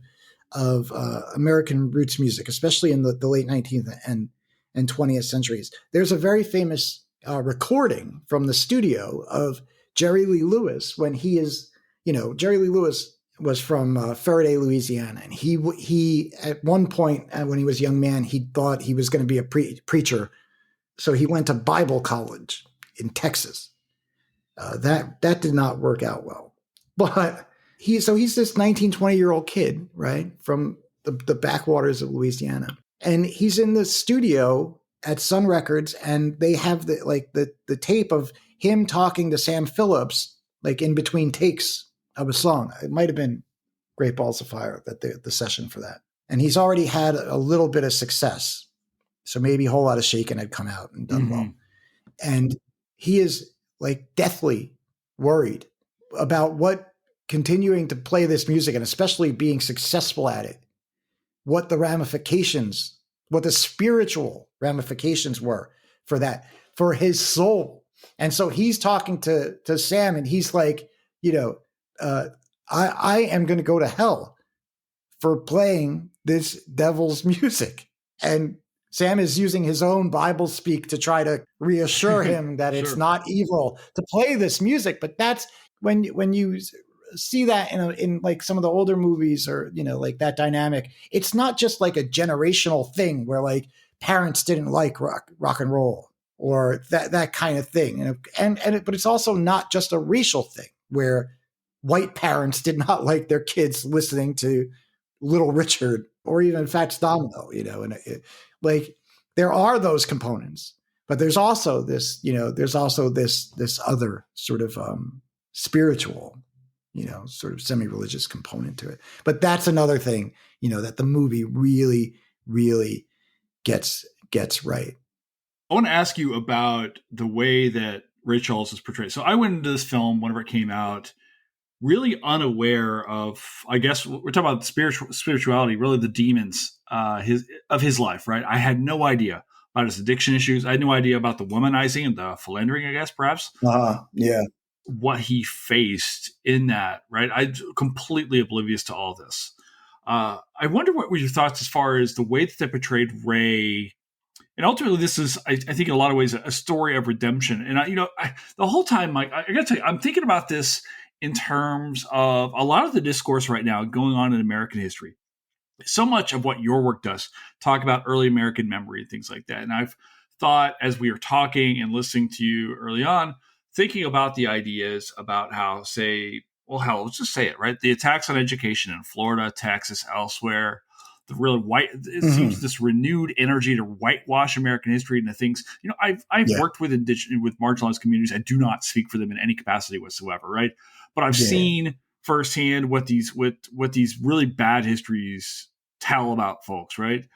American roots music, especially in the late 19th and 20th centuries. There's a very famous recording from the studio of Jerry Lee Lewis when Jerry Lee Lewis was from Faraday, Louisiana, and he at one point when he was a young man, he thought he was going to be a preacher, so he went to Bible college in Texas. That did not work out well, but he's this 19, 20-year-old kid, right, from the backwaters of Louisiana. And he's in the studio at Sun Records, and they have the tape of him talking to Sam Phillips, like in between takes of a song. It might have been Great Balls of Fire, that the session for that. And he's already had a little bit of success. So maybe a whole lot of Shakin' had come out and done well. And he is like deathly worried about what continuing to play this music, and especially being successful at it, what the spiritual ramifications were for that, for his soul. And so he's talking to Sam, and he's like, I am going to go to hell for playing this devil's music. And Sam is using his own Bible speak to try to reassure him that it's not evil to play this music. But that's when you see that in like some of the older movies, or like that dynamic. It's not just like a generational thing where like parents didn't like rock and roll or that kind of thing, but it's also not just a racial thing where white parents did not like their kids listening to Little Richard or even Fats Domino, like there are those components, but there's also this other sort of spiritual, sort of semi-religious component to it. But that's another thing, that the movie really, really gets right. I want to ask you about the way that Ray Charles is portrayed. So I went into this film whenever it came out really unaware of, I guess we're talking about spirituality, really the demons of his life, right? I had no idea about his addiction issues. I had no idea about the womanizing and the philandering, I guess, perhaps. Yeah. What he faced in that, right? I'm completely oblivious to all this. I wonder what were your thoughts as far as the way that they portrayed Ray. And ultimately, this is, I think, in a lot of ways, a story of redemption. And the whole time, Mike, I got to tell you, I'm thinking about this in terms of a lot of the discourse right now going on in American history. So much of what your work does talk about early American memory and things like that. And I've thought, as we were talking and listening to you early on, thinking about the ideas about how, say, well, hell, let's just say it, right? The attacks on education in Florida, Texas, elsewhere, the really seems this renewed energy to whitewash American history into things. I've worked with marginalized communities. I do not speak for them in any capacity whatsoever, right? But I've seen firsthand what these really bad histories tell about folks, right?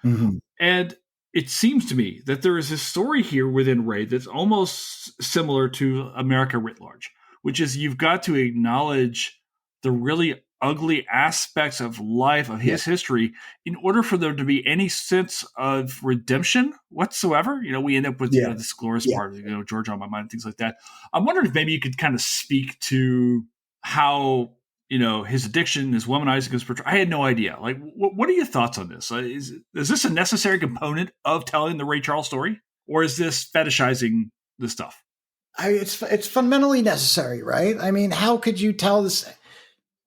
And it seems to me that there is a story here within Ray that's almost similar to America writ large, which is you've got to acknowledge the really ugly aspects of life, of his history, in order for there to be any sense of redemption whatsoever. We end up with this glorious part of George on My Mind and things like that. I'm wondering if maybe you could kind of speak to how his addiction, his womanizing, his portrayal. I had no idea. Like, what are your thoughts on this? Is this a necessary component of telling the Ray Charles story, or is this fetishizing the stuff? It's fundamentally necessary, right? I mean, how could you tell this?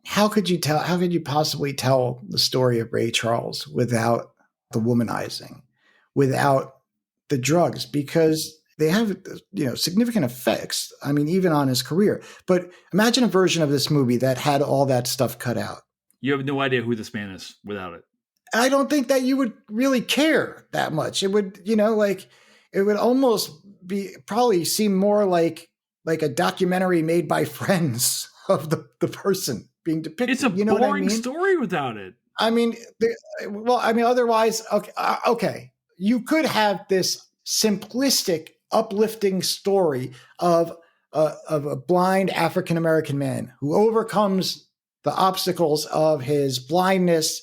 How could you possibly tell the story of Ray Charles without the womanizing, without the drugs? Because they have, significant effects. I mean, even on his career. But imagine a version of this movie that had all that stuff cut out. You have no idea who this man is without it. I don't think that you would really care that much. It would, it would almost probably seem more like a documentary made by friends of the person. being depicted. It's a you know what I boring mean? story without it. I mean, otherwise, okay, you could have this simplistic, uplifting story of a blind African American man who overcomes the obstacles of his blindness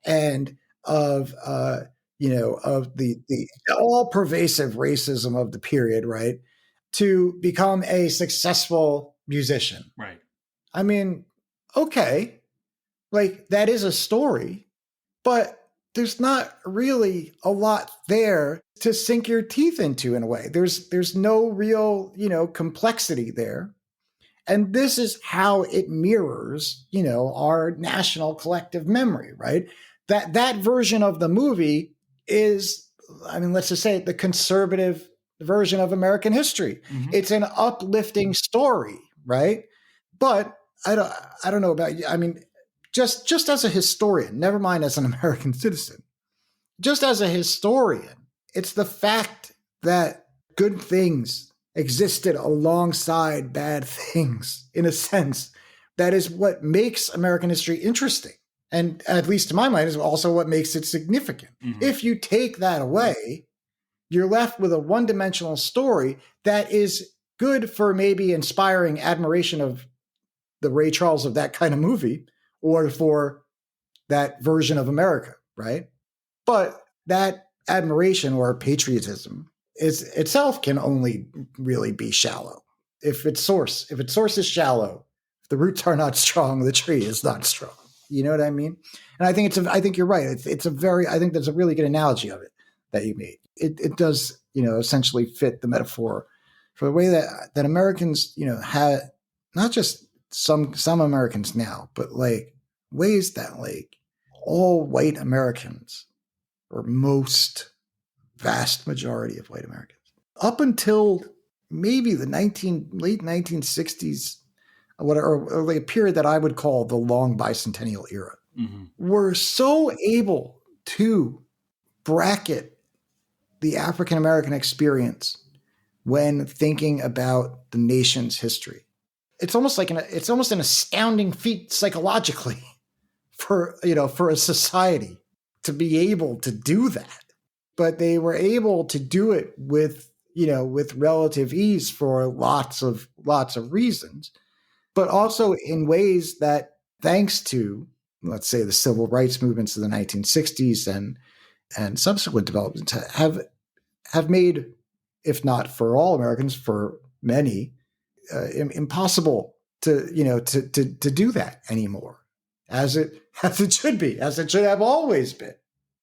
and of of the all pervasive racism of the period, right? To become a successful musician. Right. I mean, okay, like that is a story, but there's not really a lot there to sink your teeth into in a way. There's no real, complexity there. And this is how it mirrors, our national collective memory, right? That version of the movie is, I mean, let's just say it, the conservative version of American history. Mm-hmm. It's an uplifting story, right? But I don't know about you. I mean, just as a historian, never mind as an American citizen, just as a historian, it's the fact that good things existed alongside bad things, in a sense. That is what makes American history interesting. And at least to my mind, is also what makes it significant. Mm-hmm. If you take that away, you're left with a one-dimensional story that is good for maybe inspiring admiration of the Ray Charles of that kind of movie, or for that version of America, right? But that admiration or patriotism is itself can only really be shallow. If its source is shallow, if the roots are not strong, the tree is not strong. You know what I mean? And I think you're right. I think that's a really good analogy of it that you made. It does, essentially fit the metaphor for the way that Americans, had not just some Americans now, but like ways that like all white Americans, or most vast majority of white Americans, up until maybe the late 1960s, or like a period that I would call the long bicentennial era, Mm-hmm. were so able to bracket the African American experience when thinking about the nation's history. It's almost an astounding feat psychologically for a society to be able to do that. But they were able to do it with relative ease for lots of reasons, but also in ways that, thanks to, let's say, the civil rights movements of the 1960s and subsequent developments, have made, if not for all Americans, for many, impossible to do that anymore, as it should be, as it should have always been.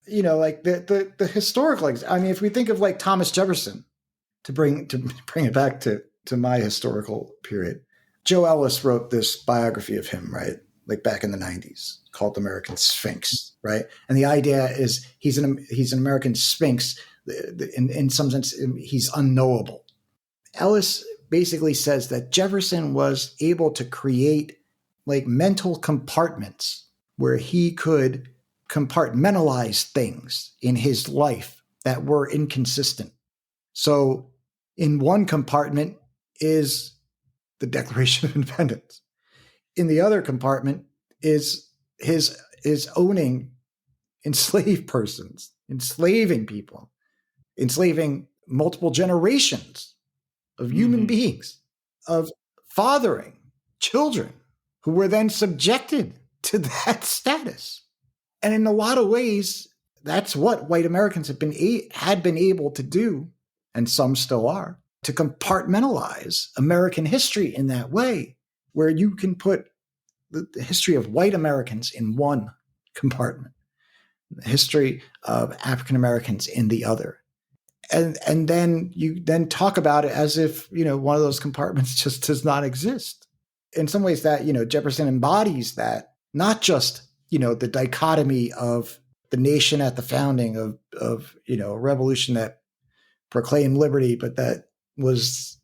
Like the historical. I mean, if we think of like Thomas Jefferson, to bring it back to my historical period, Joe Ellis wrote this biography of him, right? Like back in the 90s, called The American Sphinx, right? And the idea is he's an American Sphinx. In some sense, he's unknowable. Ellis basically says that Jefferson was able to create like mental compartments where he could compartmentalize things in his life that were inconsistent. So in one compartment is the Declaration of Independence. In the other compartment is his owning enslaved persons, enslaving people, enslaving multiple generations of human beings, of fathering children who were then subjected to that status. And in a lot of ways, that's what white Americans had been able to do, and some still are, to compartmentalize American history in that way, where you can put the history of white Americans in one compartment, the history of African Americans in the other. And then you then talk about it as if, one of those compartments just does not exist. In some ways that, Jefferson embodies that, not just, the dichotomy of the nation at the founding of a revolution that proclaimed liberty, but that was,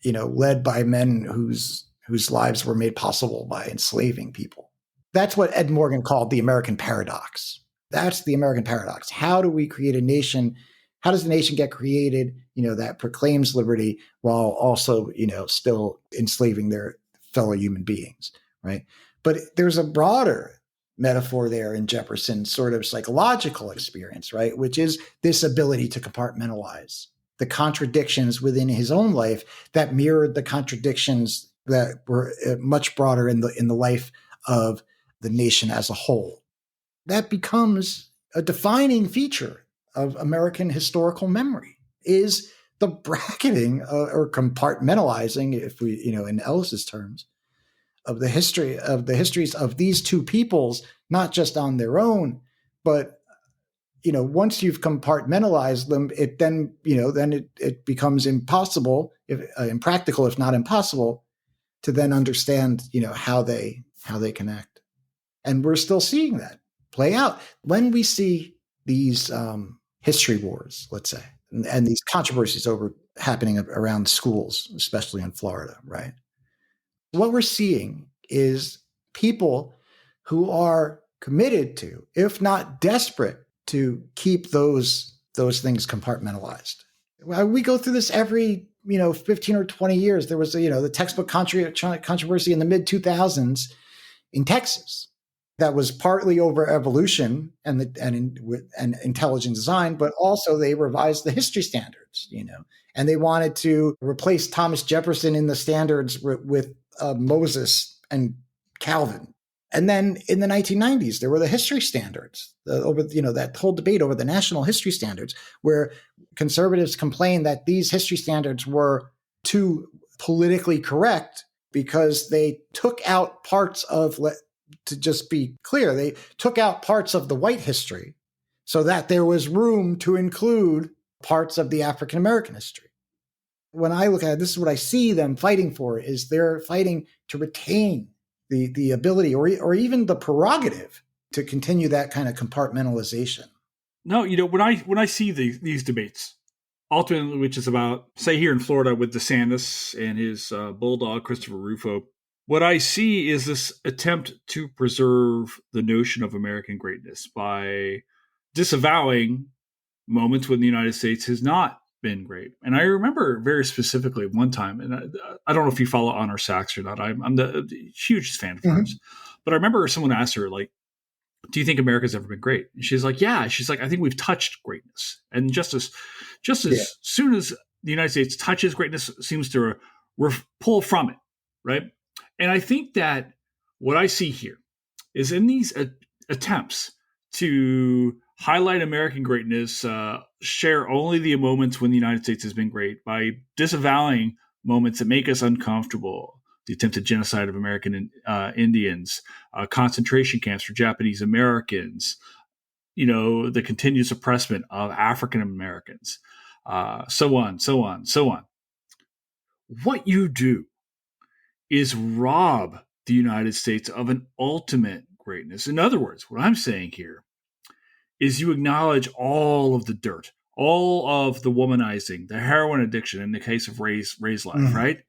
led by men whose lives were made possible by enslaving people. That's what Ed Morgan called the American paradox. That's the American paradox. How do we create a nation? How does the nation get created, that proclaims liberty while also, still enslaving their fellow human beings, right? But there's a broader metaphor there in Jefferson's sort of psychological experience, right? Which is this ability to compartmentalize the contradictions within his own life that mirrored the contradictions that were much broader in the life of the nation as a whole. That becomes a defining feature of American historical memory, is the bracketing or compartmentalizing, if we, in Ellis's terms, of the histories of these two peoples, not just on their own, but once you've compartmentalized them, it becomes impossible, impractical, if not impossible, to then understand how they connect. And we're still seeing that play out when we see these history wars, let's say, and these controversies happening around schools, especially in Florida, right? What we're seeing is people who are committed to, if not desperate, to keep those things compartmentalized. We go through this every 15 or 20 years. There was the textbook controversy in the mid 2000s in Texas that was partly over evolution and intelligent design, but also they revised the history standards, and they wanted to replace Thomas Jefferson in the standards with Moses and Calvin. And then in the 1990s, there were the history standards over, that whole debate over the national history standards, where conservatives complained that these history standards were too politically correct because they took out parts of, to just be clear, they took out parts of the white history so that there was room to include parts of the African American history. When I look at it, this is what I see them fighting for, is they're fighting to retain the ability or even the prerogative to continue that kind of compartmentalization. No, when I see these debates, ultimately, which is about, say, here in Florida with DeSantis and his bulldog, Christopher Rufo, what I see is this attempt to preserve the notion of American greatness by disavowing moments when the United States has not been great. And I remember very specifically one time, and I don't know if you follow Honor Sachs or not. I'm the hugest fan of hers. But I remember someone asked her, like, do you think America's ever been great? And she's like, yeah. She's like, I think we've touched greatness. And just as soon as the United States touches greatness, seems to pull from it, right? And I think that what I see here is in these attempts to highlight American greatness, share only the moments when the United States has been great by disavowing moments that make us uncomfortable, the attempted genocide of American Indians, concentration camps for Japanese Americans, the continued suppression of African Americans, so on, so on, so on. What you do is rob the United States of an ultimate greatness. In other words, what I'm saying here is you acknowledge all of the dirt, all of the womanizing, the heroin addiction in the case of Ray's life, right?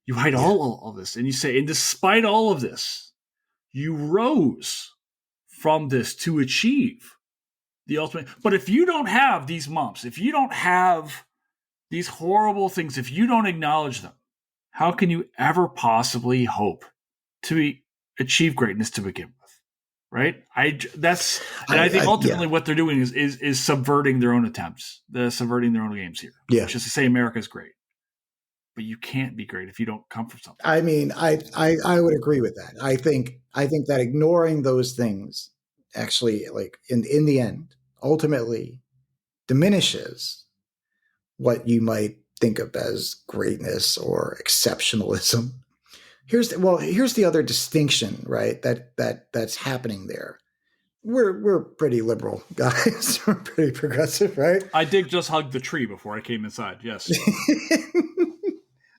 You hide all of this, and you say, and despite all of this, you rose from this to achieve the ultimate. But if you don't have these mumps, if you don't have these horrible things, if you don't acknowledge them, how can you ever possibly hope to achieve greatness to begin with? Right? I think ultimately what they're doing is subverting their own attempts, subverting their own games here. Yeah. Which is to say America's great. But you can't be great if you don't come from something. I mean, I would agree with that. I think that ignoring those things actually, like in the end, ultimately diminishes what you might think of as greatness or exceptionalism. Here's the other distinction, right? That's happening there. We're pretty liberal guys. We're pretty progressive, right? I did just hug the tree before I came inside. Yes.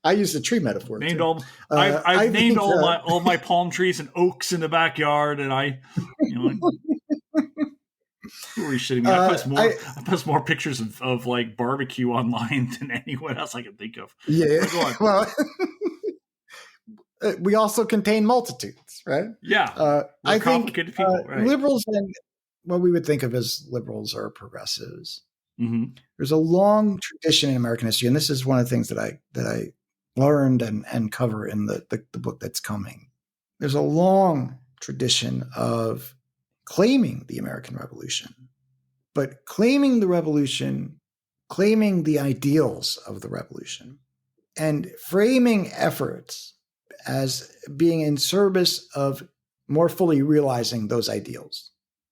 I used the tree metaphor. I've named all my palm trees and oaks in the backyard, and who are you shitting me? I post more pictures of like barbecue online than anyone else I can think of. Yeah. Well, we also contain multitudes, right? Yeah. I think people, right? Liberals and what we would think of as liberals are progressives. Mm-hmm. There's a long tradition in American history, and this is one of the things that I learned and cover in the book that's coming. there's a long tradition of claiming the American Revolution, but claiming the revolution, claiming the ideals of the revolution, and framing efforts as being in service of more fully realizing those ideals.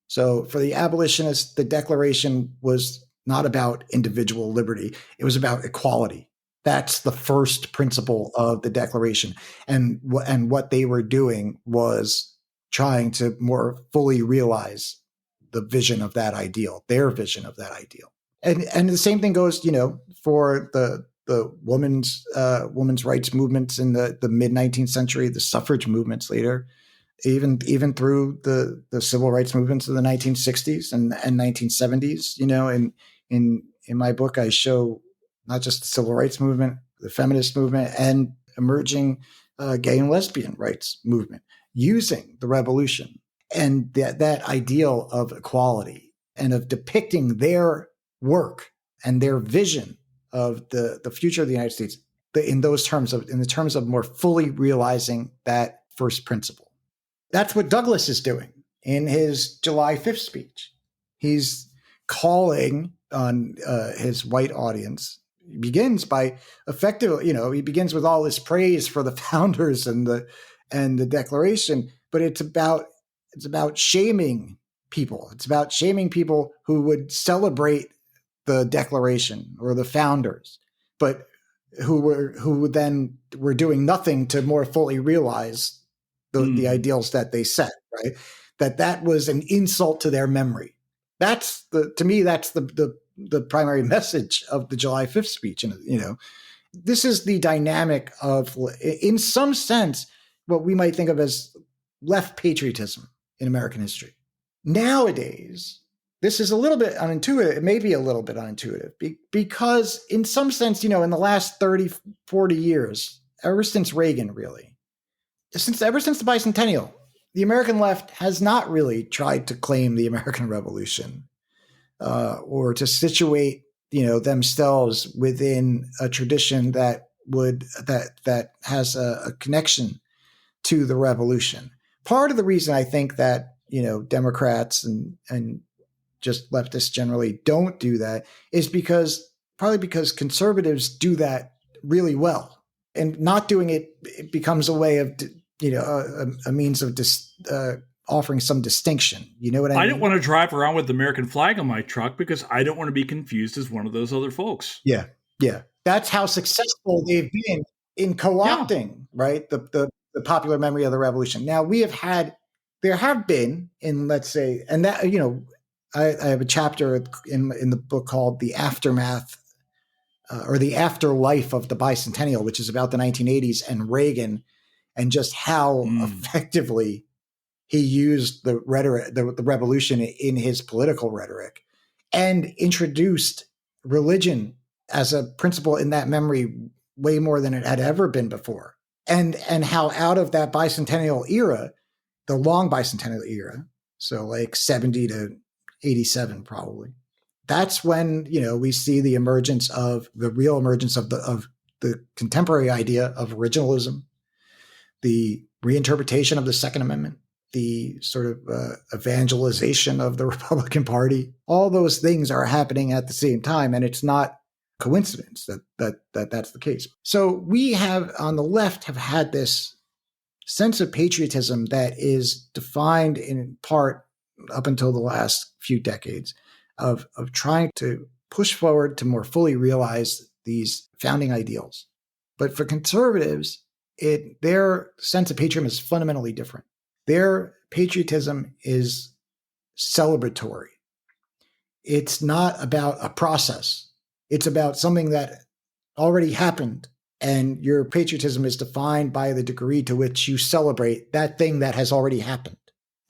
So for the abolitionists, the Declaration was not about individual liberty, it was about equality. That's the first principle of the Declaration. And what they were doing was trying to more fully realize the vision of that ideal, their vision of that ideal. And the same thing goes, for the women's rights movements in the mid 19th century, the suffrage movements later, even through the civil rights movements of the 1960s and 1970s. In my book, I show not just the civil rights movement, the feminist movement, and emerging gay and lesbian rights movement using the revolution and that ideal of equality and of depicting their work and their vision of the future of the United States in the terms of more fully realizing that first principle. That's what Douglas is doing in his July 5th speech. He's calling on his white audience. He begins by he begins with all this praise for the founders and the Declaration, but it's about shaming people. It's about shaming people who would celebrate the Declaration or the founders, but who were doing nothing to more fully realize the ideals that they set, right? That was an insult to their memory. To me, that's the primary message of the July 5th speech. And, this is the dynamic of, in some sense, what we might think of as left patriotism in American history. Nowadays, this is a little bit unintuitive. It may be a little bit unintuitive because in some sense, in the last 30, 40 years, ever since Reagan, really, ever since the bicentennial, the American left has not really tried to claim the American Revolution or to situate, themselves within a tradition that has a connection to the revolution. Part of the reason I think that Democrats and just leftists generally don't do that is partly because conservatives do that really well, and not doing it becomes a way of a means of offering some distinction. You know what I mean? I don't want to drive around with the American flag on my truck because I don't want to be confused as one of those other folks. Yeah. That's how successful they've been in co-opting, right? The popular memory of the revolution. Now there have been in, let's say, and that, I have a chapter in the book called The Aftermath or the Afterlife of the Bicentennial, which is about the 1980s and Reagan and just how effectively he used the rhetoric, the revolution in his political rhetoric, and introduced religion as a principle in that memory way more than it had ever been before. And how out of that bicentennial era, the long bicentennial era, so like 70 to 87 probably, that's when we see the real emergence of the contemporary idea of originalism, the reinterpretation of the Second Amendment, the sort of evangelization of the Republican Party. All those things are happening at the same time, and it's not coincidence that's the case. So we on the left have had this sense of patriotism that is defined in part up until the last few decades of trying to push forward to more fully realize these founding ideals. But for conservatives, their sense of patriotism is fundamentally different. Their patriotism is celebratory. It's not about a process. It's about something that already happened, and your patriotism is defined by the degree to which you celebrate that thing that has already happened.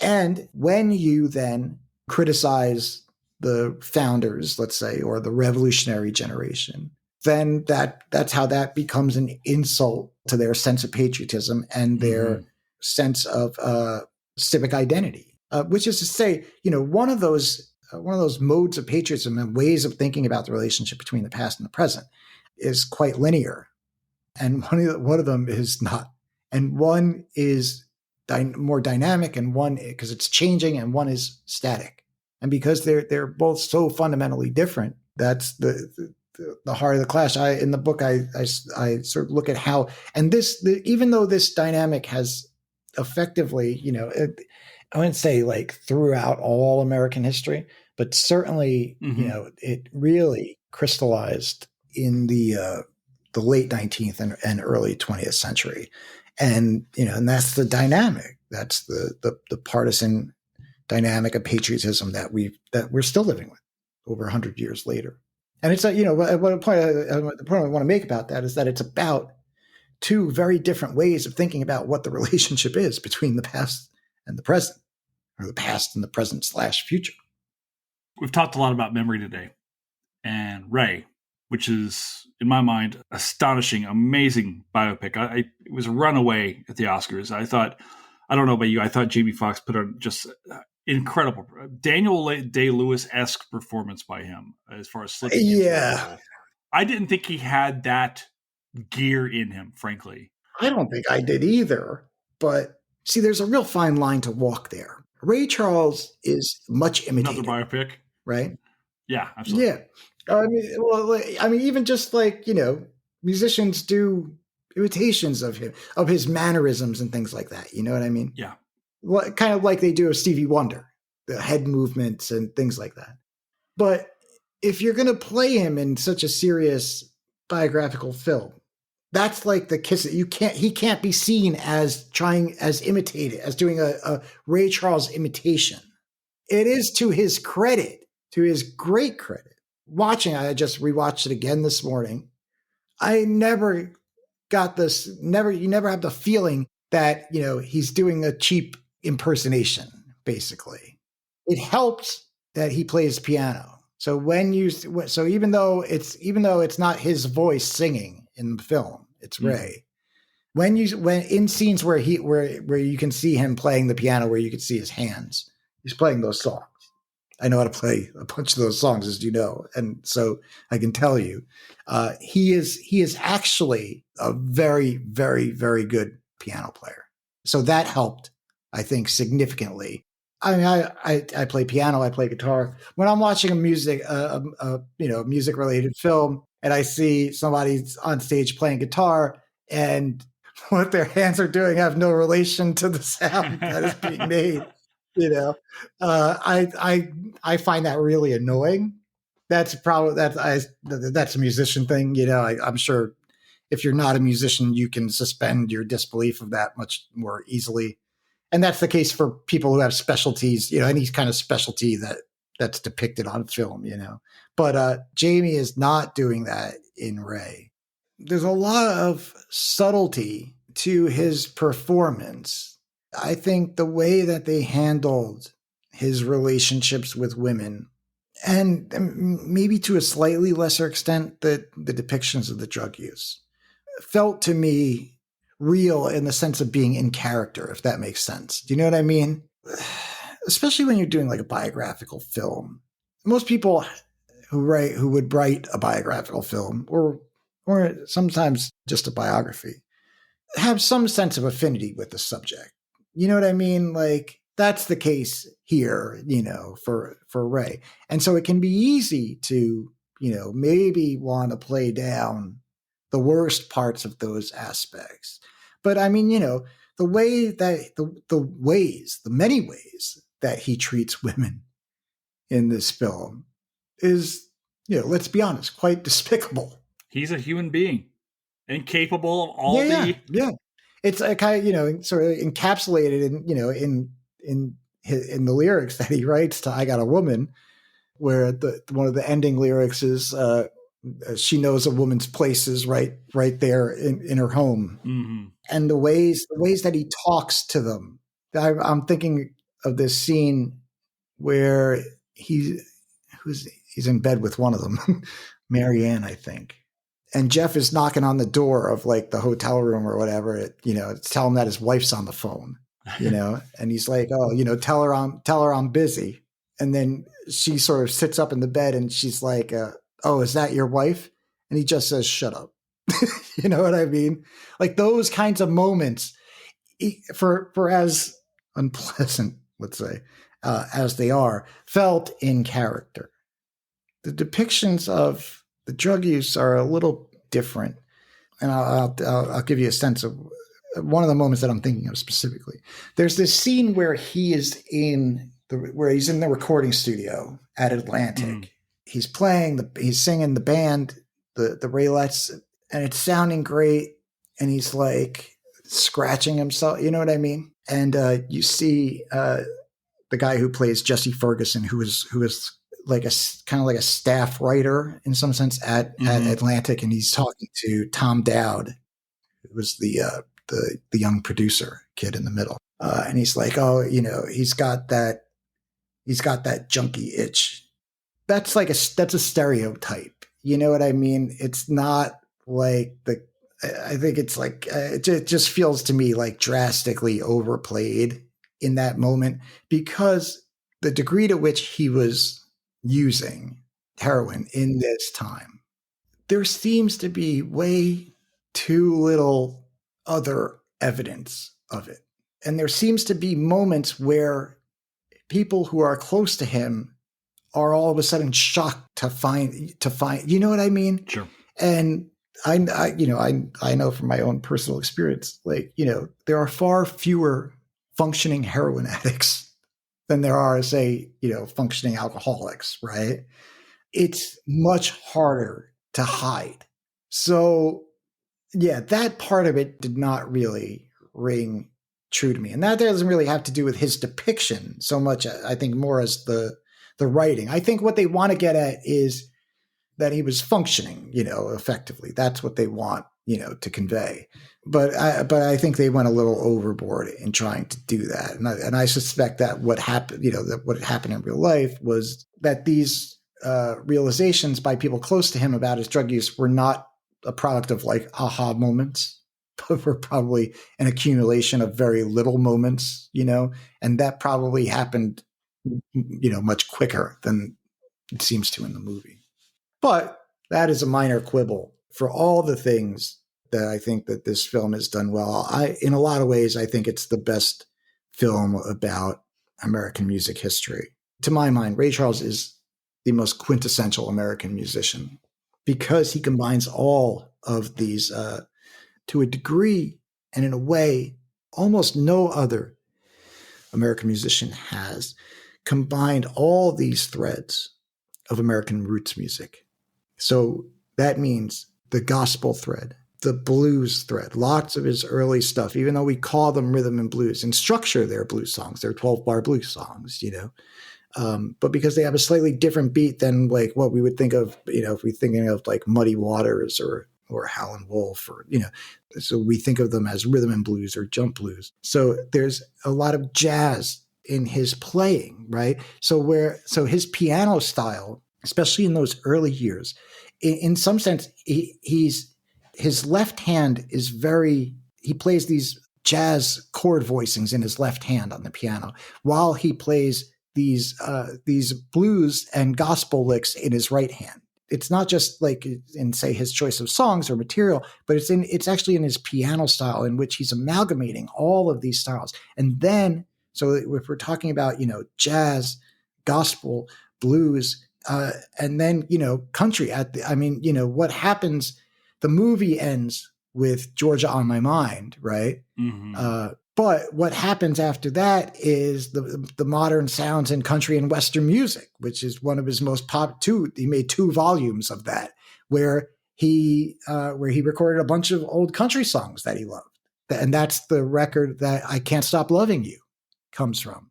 And when you then criticize the founders, let's say, or the revolutionary generation, then that's how that becomes an insult to their sense of patriotism and their sense of civic identity. Which is to say, one of those modes of patriotism and ways of thinking about the relationship between the past and the present is quite linear, and one of them is not. And one is more dynamic and one because it's changing and one is static. And because they're both so fundamentally different, that's the heart of the clash. In the book, I sort of look at how, and even though this dynamic has effectively, I wouldn't say like throughout all American history, but certainly, it really crystallized in the late 19th and early 20th century. And, and that's the dynamic. That's the partisan dynamic of patriotism that we're still living with over 100 years later. And it's the point I want to make about that is that it's about two very different ways of thinking about what the relationship is between the past and the present, or the past and the present / future. We've talked a lot about memory today, and Ray, which is, in my mind, astonishing, amazing biopic. It was a runaway at the Oscars. I don't know about you, I thought Jamie Foxx put on just incredible Daniel Day-Lewis-esque performance by him as far as slipping into the role. I didn't think he had that gear in him, frankly. I don't think I did either. But see, there's a real fine line to walk there. Ray Charles is much imitated. Another biopic, right? Yeah, absolutely. Yeah, I mean, even just like musicians do imitations of him, of his mannerisms and things like that. You know what I mean? Yeah. Kind of like they do of Stevie Wonder, the head movements and things like that. But if you're going to play him in such a serious biographical film, that's like the kiss. He can't be seen as imitated, as doing a Ray Charles imitation. It is to his credit, to his great credit. I just rewatched it again this morning. I never got this, you never have the feeling that, he's doing a cheap impersonation, basically. It helps that he plays piano. So even though it's not his voice singing in the film, it's Ray. When in scenes where you can see him playing the piano, where you can see his hands, he's playing those songs. I know how to play a bunch of those songs, as you know, and so I can tell you, he is actually a very, very, very good piano player. So that helped, I think, significantly. I mean, I play piano, I play guitar. When I'm watching a music related film, and I see somebody on stage playing guitar, and what their hands are doing have no relation to the sound that is being made. I find that really annoying. That's a musician thing. I'm sure if you're not a musician, you can suspend your disbelief of that much more easily. And that's the case for people who have specialties, any kind of specialty that's depicted on film, But Jamie is not doing that in Ray. There's a lot of subtlety to his performance. I think the way that they handled his relationships with women, and maybe to a slightly lesser extent, the depictions of the drug use, felt to me real in the sense of being in character, if that makes sense. Do you know what I mean? Especially when you're doing like a biographical film. Most people who would write a biographical film or sometimes just a biography have some sense of affinity with the subject. You know what I mean? Like that's the case here, for Ray. And so it can be easy to, maybe want to play down the worst parts of those aspects. But I mean, the way that the many ways that he treats women in this film is, let's be honest, quite despicable. He's a human being, incapable of all Yeah. It's a kind of, sort of encapsulated in the lyrics that he writes to "I Got a Woman," where one of the ending lyrics is, she knows a woman's place is right there in her home. Mm-hmm. And the ways that he talks to them. I'm thinking of this scene where he's in bed with one of them, Marianne, I think. And Jeff is knocking on the door of like the hotel room or whatever, tell him that his wife's on the phone, and he's like, oh, tell her I'm busy. And then she sort of sits up in the bed and she's like, oh, is that your wife? And he just says, shut up. You know what I mean? Like those kinds of moments, for as unpleasant, let's say, as they are, felt in character. The depictions of the drug use are a little different, and I'll give you a sense of one of the moments that I'm thinking of specifically. There's this scene where he's in the recording studio at Atlantic. Mm. He's singing the band, the Raylettes, and it's sounding great. And he's like scratching himself. You know what I mean? And you see the guy who plays Jesse Ferguson, who is like kind of like a staff writer in some sense at Atlantic, and he's talking to Tom Dowd, who was the young producer kid in the middle, and he's like, oh, he's got that junkie itch. That's a stereotype. You know what I mean? It's not like I think it's like it just feels to me like drastically overplayed in that moment, because the degree to which he was using heroin in this time, there seems to be way too little other evidence of it. And there seems to be moments where people who are close to him are all of a sudden shocked to find, you know what I mean? Sure. And I know from my own personal experience, like, there are far fewer functioning heroin addicts than there are, say, functioning alcoholics, right? It's much harder to hide. So, yeah, that part of it did not really ring true to me. And that doesn't really have to do with his depiction so much, I think, more as the writing. I think what they want to get at is that he was functioning, effectively. That's what they want, to convey. But I think they went a little overboard in trying to do that. And I suspect that what happened, that what happened in real life was that these realizations by people close to him about his drug use were not a product of like aha moments, but were probably an accumulation of very little moments, and that probably happened, much quicker than it seems to in the movie. But that is a minor quibble for all the things that I think that this film has done well. In a lot of ways, I think it's the best film about American music history. To my mind, Ray Charles is the most quintessential American musician because he combines all of these to a degree and in a way almost no other American musician has combined all these threads of American roots music. So that means the gospel thread, the blues thread, lots of his early stuff, even though we call them rhythm and blues. In structure, they're blues songs. They're 12-bar blues songs, but because they have a slightly different beat than like what we would think of, if we're thinking of like Muddy Waters or Howlin' Wolf, or, so we think of them as rhythm and blues or jump blues. So there's a lot of jazz in his playing, right? So his piano style, especially in those early years, in some sense, his left hand is he plays these jazz chord voicings in his left hand on the piano while he plays these blues and gospel licks in his right hand. It's not just like in, say, his choice of songs or material, but it's actually in his piano style in which he's amalgamating all of these styles. And then, so if we're talking about, jazz, gospel, blues, and then, country what happens, the movie ends with Georgia on My Mind, right? Mm-hmm. But what happens after that is the modern sounds in country and Western music, which is one of his most he made 2 volumes of that, where he recorded a bunch of old country songs that he loved. And that's the record that I Can't Stop Loving You comes from.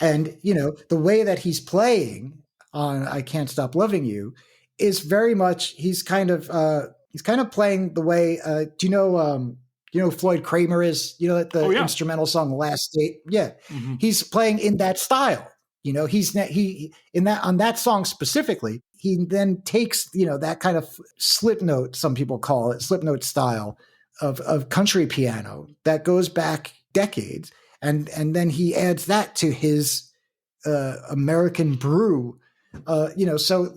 And, the way that he's playing on I Can't Stop Loving You is very much, he's kind of playing the way, do you know who Floyd Kramer is? The instrumental song Last Date? Yeah. Mm-hmm. He's playing in that style. He on that song specifically, he then takes, that kind of slip note, some people call it slip note style of country piano that goes back decades. And then he adds that to his American brew, so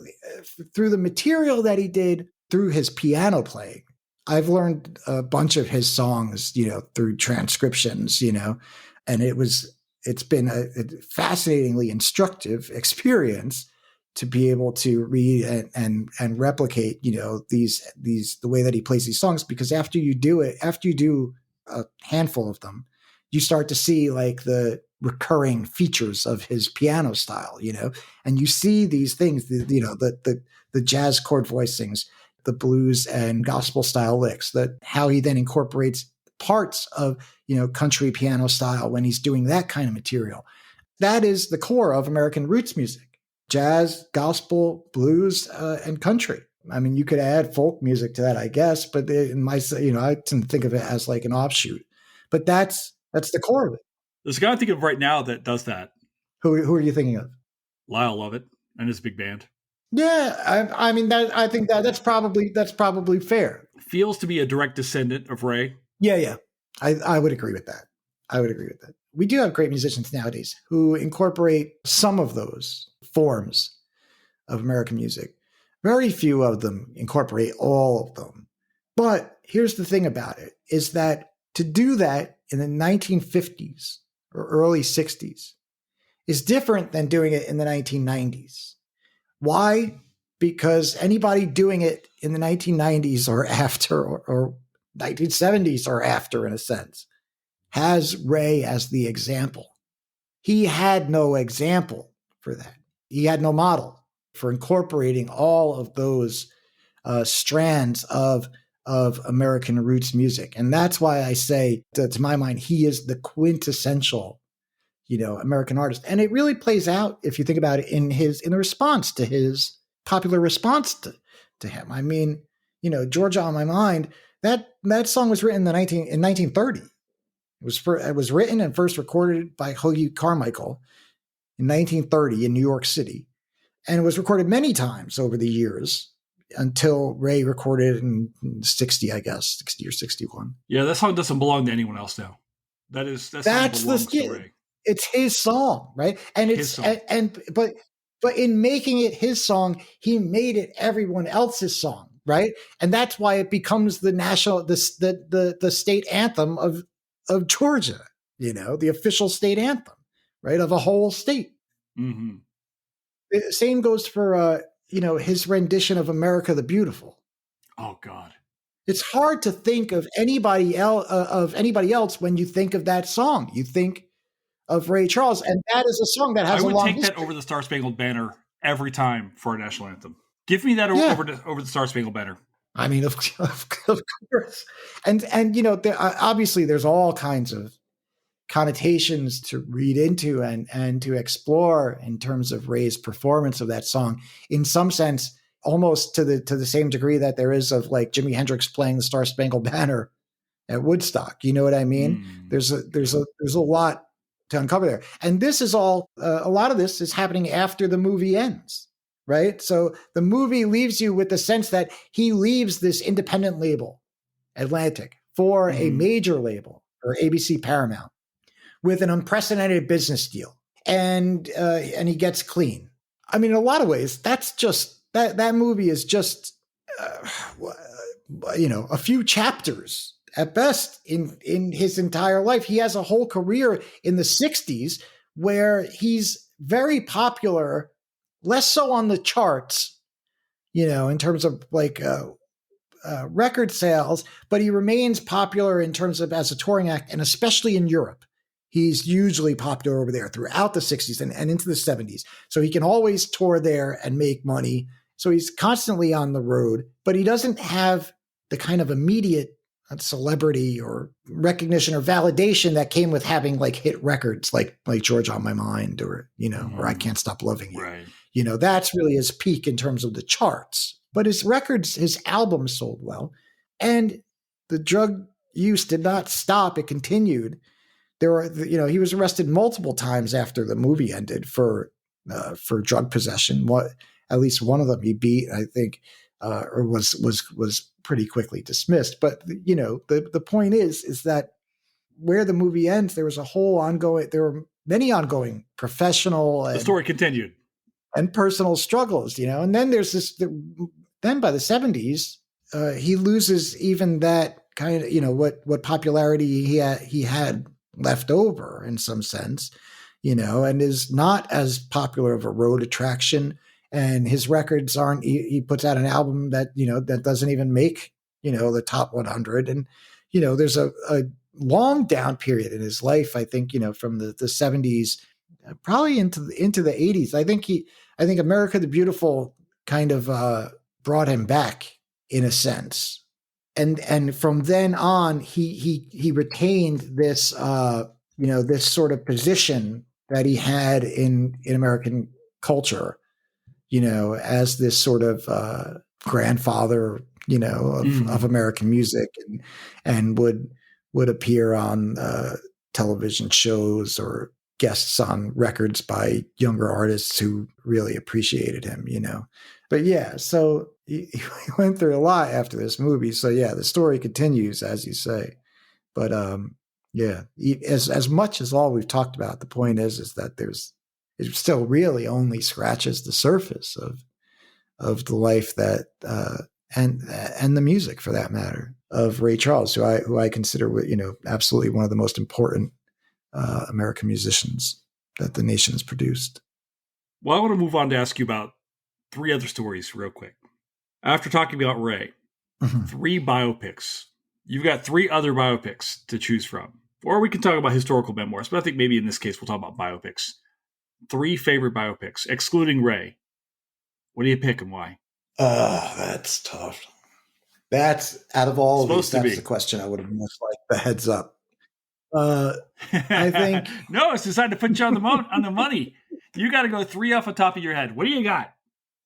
through the material that he did, through his piano playing, I've learned a bunch of his songs, through transcriptions, and it's been a fascinatingly instructive experience to be able to read and replicate, the way that he plays these songs, because after you do a handful of them, you start to see like the recurring features of his piano style, and you see these things, the jazz chord voicings, the blues and gospel style licks, that how he then incorporates parts of, country piano style when he's doing that kind of material. That is the core of American roots music: jazz, gospel, blues, and country. I mean, you could add folk music to that, I guess, but I tend to think of it as like an offshoot. But that's the core of it. There's a guy I think of right now that does that. Who are you thinking of? Lyle Lovett and his big band. Yeah, I mean I think that's probably fair. Feels to be a direct descendant of Ray. Yeah. I would agree with that. We do have great musicians nowadays who incorporate some of those forms of American music. Very few of them incorporate all of them. But here's the thing about it, is that to do that in the 1950s or early 60s is different than doing it in the 1990s. Why? Because anybody doing it in the 1990s or after, or 1970s or after, in a sense, has Ray as the example. He had no example for that. He had no model for incorporating all of those strands of American roots music. And that's why I say, to my mind, he is the quintessential, American artist. And it really plays out, if you think about it, in the response to his popular response to him. I mean, Georgia on My Mind, that song was written in 1930. It was written and first recorded by Hoagy Carmichael in 1930 in New York City. And it was recorded many times over the years until Ray recorded it in 60, I guess, 60 or 61. Yeah, that song doesn't belong to anyone else now. That's to Ray. It's his song, right? And but in making it his song, he made it everyone else's song, right? And that's why it becomes the national, the state anthem of Georgia, the official state anthem, right, of a whole state. Mm-hmm. The same goes for his rendition of America the Beautiful. Oh God. It's hard to think of anybody else when you think of that song. You think of Ray Charles, and that is a song that has a long history. I would take that over the Star Spangled Banner every time for a national anthem. Give me that over the Star Spangled Banner. I mean, of course, and obviously there's all kinds of connotations to read into and to explore in terms of Ray's performance of that song. In some sense, almost to the same degree that there is of like Jimi Hendrix playing the Star Spangled Banner at Woodstock. You know what I mean? There's a lot to uncover there, and this is all. A lot of this is happening after the movie ends, right? So the movie leaves you with the sense that he leaves this independent label, Atlantic, for a major label, or ABC Paramount, with an unprecedented business deal, and he gets clean. I mean, in a lot of ways, that's just that movie is just a few chapters at best in his entire life. He has a whole career in the 60s where he's very popular, less so on the charts, in terms of like record sales, but he remains popular in terms of as a touring act, and especially in Europe. He's hugely popular over there throughout the 60s and into the 70s. So he can always tour there and make money. So he's constantly on the road, but he doesn't have the kind of immediate celebrity or recognition or validation that came with having like hit records like Georgia on My Mind, or, or I Can't Stop Loving You. Right. That's really his peak in terms of the charts. But his records, his albums sold well. And the drug use did not stop. It continued. There were, he was arrested multiple times after the movie ended for drug possession. At least one of them he beat, I think, or was pretty quickly dismissed. But the point is that where the movie ends, there were many ongoing professional the story continued and personal struggles. And then there's this. Then by the 70s, he loses even that kind of, what popularity he had left over in some sense, and is not as popular of a road attraction. And his records aren't. He puts out an album that that doesn't even make the top 100. And there's a long down period in his life. I think from the 70s, probably into the 80s. I think America the Beautiful kind of brought him back in a sense. And from then on, he retained this this sort of position that he had in American culture, as this sort of grandfather, of American music, and would appear on television shows or guests on records by younger artists who really appreciated him, But yeah, so he went through a lot after this movie. So yeah, the story continues, as you say. But yeah, as much as all we've talked about, the point is that it still really only scratches the surface of the life that and the music, for that matter, of Ray Charles, who I consider absolutely one of the most important American musicians that the nation has produced. Well, I want to move on to ask you about 3 other stories real quick. After talking about Ray, 3 biopics. You've got 3 other biopics to choose from. Or we can talk about historical memoirs, but I think maybe in this case we'll talk about biopics. 3 favorite biopics, excluding Ray. What do you pick and why? That's tough. That's out of all of these, that's the question I would have most liked the heads up. I think no, it's designed to put you on the money. You got to go 3 off the top of your head. What do you got?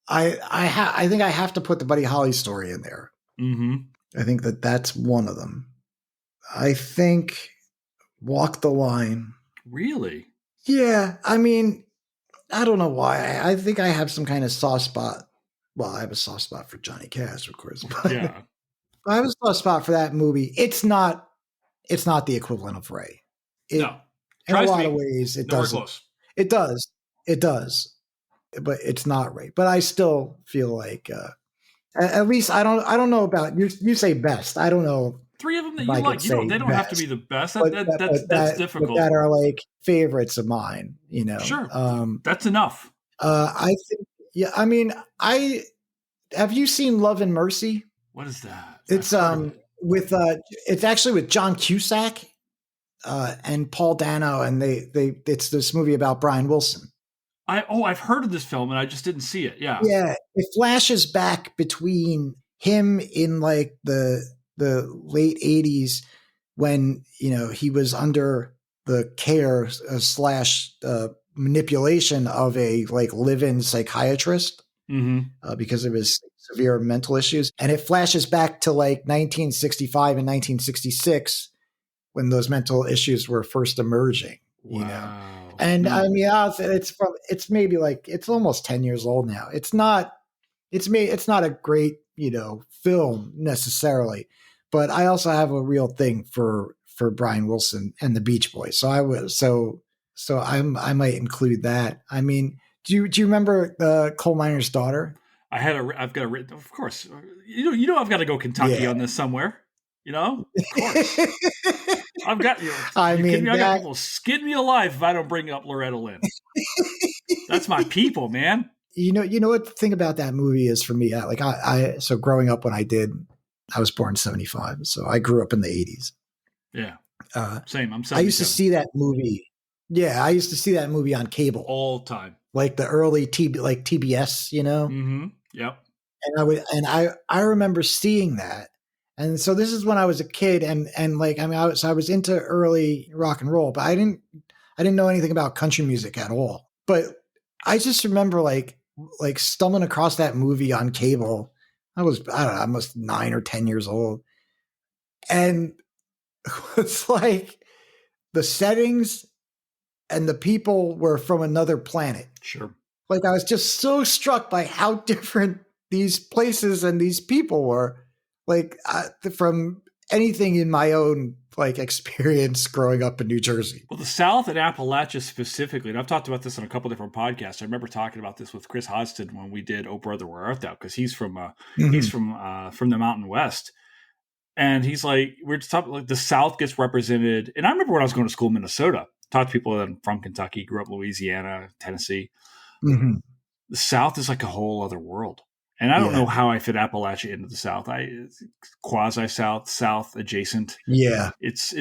I think I have to put the Buddy Holly story in there. Mm-hmm. I think that's one of them. I think Walk the Line. Really? Yeah. I mean, I don't know why. I think I have some kind of soft spot. Well, I have a soft spot for Johnny Cash, of course. But yeah. I have a soft spot for that movie. It's not the equivalent of Ray. No. In a lot of ways, it doesn't. Close. It does. But it's not Ray. But I still feel like at least I don't know about you say best. I don't know. 3 of them that you like. They don't have to be the best. That's difficult. That are like favorites of mine, Sure. That's enough. I think, yeah, I mean, have you seen Love and Mercy? What is that? It's it's actually with John Cusack and Paul Dano, and it's this movie about Brian Wilson. I've heard of this film and I just didn't see it. Yeah. Yeah. It flashes back between him in like the late 80s when, he was under the care / manipulation of a like live-in psychiatrist because of his severe mental issues. And it flashes back to like 1965 and 1966 when those mental issues were first emerging, And I mean, it's maybe like, it's almost 10 years old now. It's not a great, film necessarily, but I also have a real thing for Brian Wilson and the Beach Boys. So I might include that. I mean, do you remember Coal Miner's Daughter? I've got a written, of course. I've got to go Kentucky on this somewhere. Of course. I've got you. I got people skin me alive if I don't bring up Loretta Lynn. That's my people, man. You know what the thing about that movie is for me? Like so growing up when I was born in 75, so I grew up in the 80s. Yeah. Same. I'm 77. I used to see that movie. Yeah, I used to see that movie on cable all the time, like the early TBS. Mm-hmm. Yep. And I remember seeing that. And so this is when I was a kid, and like I was into early rock and roll, but I didn't know anything about country music at all. But I just remember like stumbling across that movie on cable. I don't know, I was 9 or 10 years old, and it's like the settings and the people were from another planet. Sure. Like I was just so struck by how different these places and these people were. Like from anything in my own like experience growing up in New Jersey. Well, the South and Appalachia specifically, and I've talked about this on a couple different podcasts. I remember talking about this with Chris Hodgson when we did "Oh Brother, Where Art Thou?" because he's from the Mountain West, and he's like, we're just talking like the South gets represented. And I remember when I was going to school in Minnesota, talked to people that I'm from Kentucky, grew up in Louisiana, Tennessee. Mm-hmm. The South is like a whole other world. And I don't know how I fit Appalachia into the South. Quasi South adjacent. Yeah, it's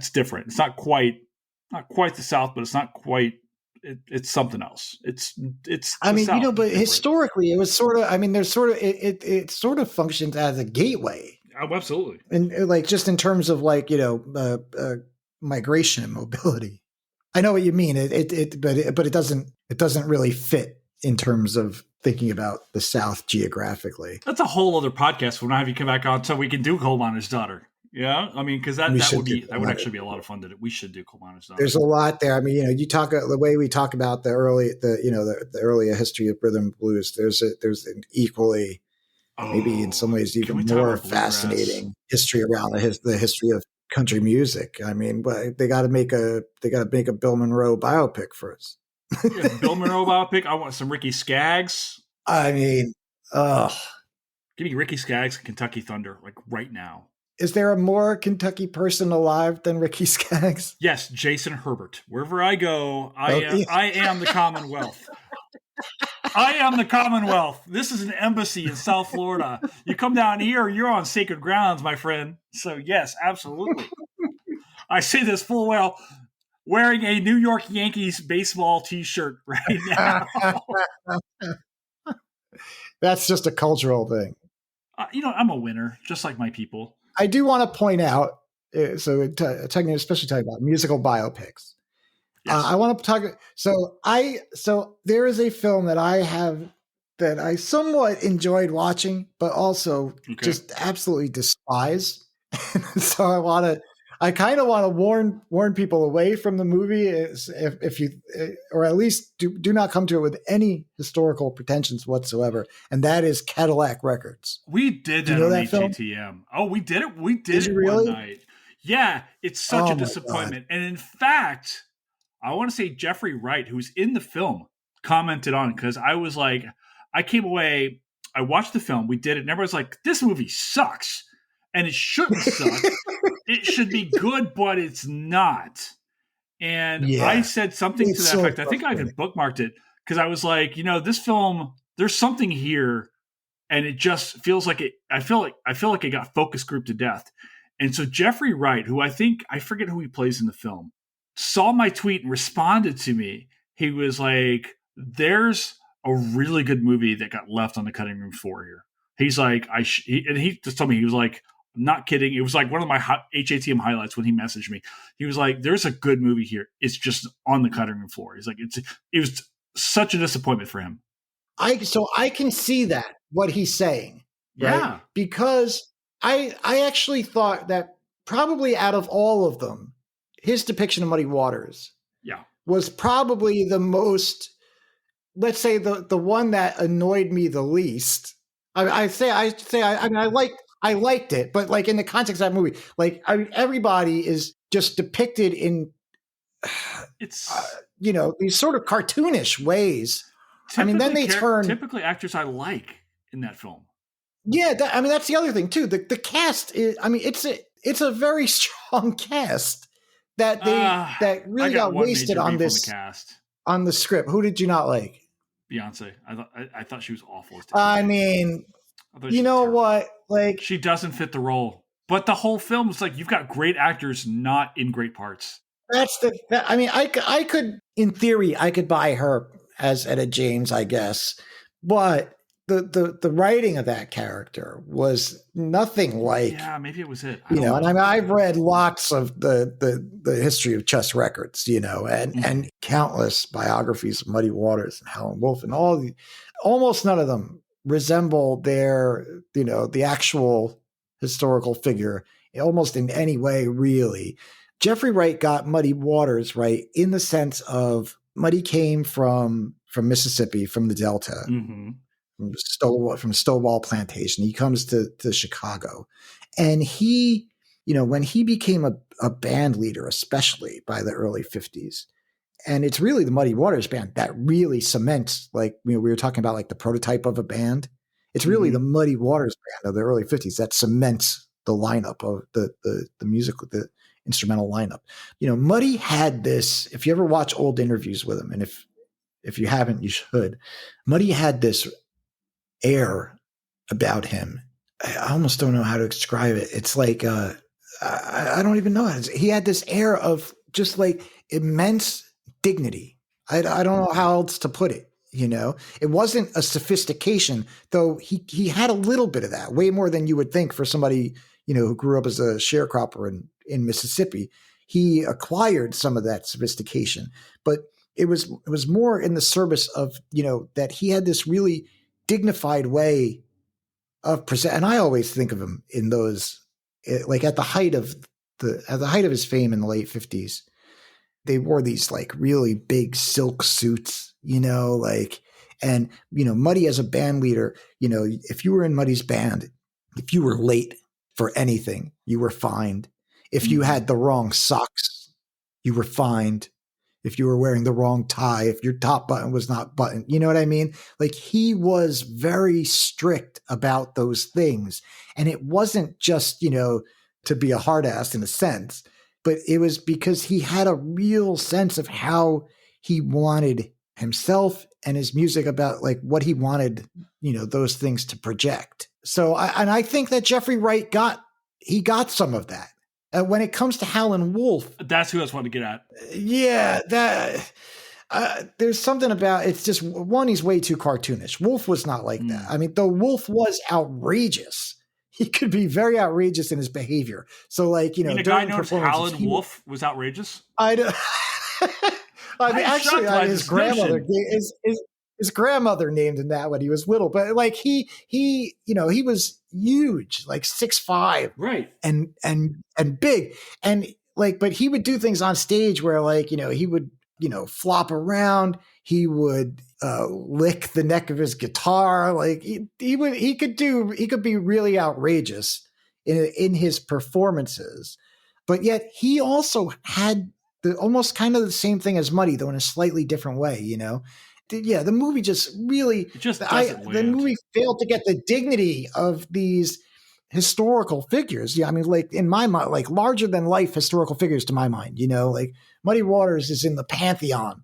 different. It's not quite the South, but it's not quite. It's something else. It's. I mean, South. you know, but historically, it was sort of. I mean, there's sort of it sort of functions as a gateway. Oh, absolutely. And like just in terms of like migration and mobility. I know what you mean. But it doesn't really fit in terms of thinking about the South geographically. That's a whole other podcast. We'll have you come back on so we can do Coal Miner's Daughter. Yeah, I mean, because that would actually be a lot of fun to do. We should do Coal Miner's Daughter. There's a lot there. I mean, you know, you talk the way we talk about the earlier history of rhythm and blues. There's an equally, maybe in some ways even more fascinating history around the history of country music. I mean, they got to make a Bill Monroe biopic first. Yeah, Bill Monroe biopic. I want some Ricky Skaggs. I mean, give me Ricky Skaggs and Kentucky Thunder, like right now. Is there a more Kentucky person alive than Ricky Skaggs? Yes, Jason Herbert. Wherever I go, I am the Commonwealth. I am the Commonwealth. This is an embassy in South Florida. You come down here, you're on sacred grounds, my friend. So yes, absolutely. I say this full well. Wearing a New York Yankees baseball T-shirt right now. That's just a cultural thing. I'm a winner, just like my people. I do want to point out, especially talking about musical biopics. Yes. I want to talk. So there is a film that I somewhat enjoyed watching, but also just absolutely despise. So I kind of want to warn people away from the movie if you, or at least do not come to it with any historical pretensions whatsoever. And that is Cadillac Records. We did that on HATM. Oh, we did it. We did it really? One night. Yeah, it's such a disappointment. And in fact, I want to say Jeffrey Wright, who's in the film, commented on, because I was like, I came away, I watched the film, we did it, and everyone's like, this movie sucks. And it shouldn't suck. It should be good, but it's not. And I said something to that effect. I think I even bookmarked it because I was like, this film, there's something here, and it just feels like it. I feel like it got focus grouped to death. And so Jeffrey Wright, who I forget who he plays in the film, saw my tweet and responded to me. He was like, "There's a really good movie that got left on the cutting room floor here." He's like, and he just told me, he was like, I'm not kidding. It was like one of my HATM highlights when he messaged me. He was like, there's a good movie here. It's just on the cutting room floor. He's like, it was such a disappointment for him. So I can see that, what he's saying. Right? Yeah. Because I actually thought that probably out of all of them, his depiction of Muddy Waters was probably the most, let's say the one that annoyed me the least. I liked it, but like in the context of that movie, like everybody is just depicted in, these sort of cartoonish ways. I mean, then they turn typically actors I like in that film. Yeah, that's the other thing too. The cast is, it's a very strong cast that really got wasted on this cast. On the script. Who did you not like? Beyonce. I thought she was awful. You know what? Like, she doesn't fit the role. But the whole film is like, you've got great actors not in great parts. I could, in theory, I could buy her as Etta James, I guess. But the writing of that character was nothing like. Yeah, maybe it was it. And I've read lots of the history of chess records, and countless biographies of Muddy Waters and Howlin' Wolf, and almost none of them resemble their, the actual historical figure almost in any way, really. Jeffrey Wright got Muddy Waters right in the sense of Muddy came from Mississippi, from the Delta, from Stonewall Plantation. He comes to Chicago, and he when he became a band leader, especially by the early 50s, and it's really the Muddy Waters band that really cements, like, we were talking about like the prototype of a band. It's really the Muddy Waters band of the early 50s that cements the lineup of the musical, the instrumental lineup. Muddy had this, if you ever watch old interviews with him, and if you haven't, you should. Muddy had this air about him. I almost don't know how to describe it. It's like, I don't even know. He had this air of just like immense dignity. I don't know how else to put it. It wasn't a sophistication, though he had a little bit of that, way more than you would think for somebody, who grew up as a sharecropper in Mississippi. He acquired some of that sophistication, but it was more in the service of, that he had this really dignified way of present. And I always think of him in those, like at the height of his fame in the late 50s, they wore these like really big silk suits, and Muddy as a band leader, if you were in Muddy's band, if you were late for anything, you were fined. If you had the wrong socks, you were fined. If you were wearing the wrong tie, if your top button was not buttoned, you know what I mean? Like, he was very strict about those things. And it wasn't just, to be a hard ass in a sense, but it was because he had a real sense of how he wanted himself and his music, about like what he wanted, those things to project. So I think that Jeffrey Wright got some of that. When it comes to Howlin' Wolf, that's who I was wanting to get at. Yeah, there's something about, it's just, one, he's way too cartoonish. Wolf was not like that. I mean, though Wolf was outrageous, he could be very outrageous in his behavior. So, like, a guy known as Howlin' Wolf was outrageous. I mean, actually, his grandmother his grandmother named him that when he was little. But like he was huge, like 6'5", right, and big, and like, but he would do things on stage where, like, he would flop around, he would lick the neck of his guitar, like he could be really outrageous in his performances, but yet he also had almost kind of the same thing as Muddy, though in a slightly different way. The movie just really, the movie failed to get the dignity of these historical figures. Yeah, I mean, like, in my mind, like larger than life historical figures to my mind. Like Muddy Waters is in the pantheon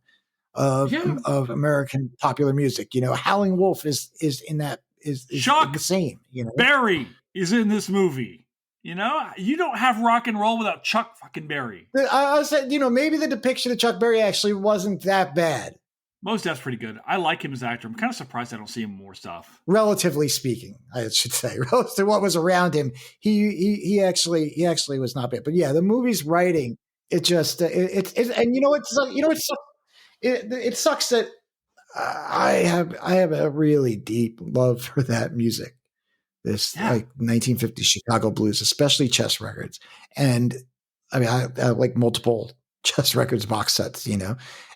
of American popular music. Howlin' Wolf is in that, is the same. Berry is in this movie. You don't have rock and roll without Chuck fucking Berry. I said, maybe the depiction of Chuck Berry actually wasn't that bad. Mos Def's pretty good. I like him as an actor. I'm kind of surprised I don't see him more stuff. Relatively speaking, I should say, relative to what was around him, he actually was not bad. But yeah, the movie's writing, it just and it sucks that I have a really deep love for that music. This like 1950s Chicago blues, especially Chess records, and I mean, I like multiple Chess records box sets,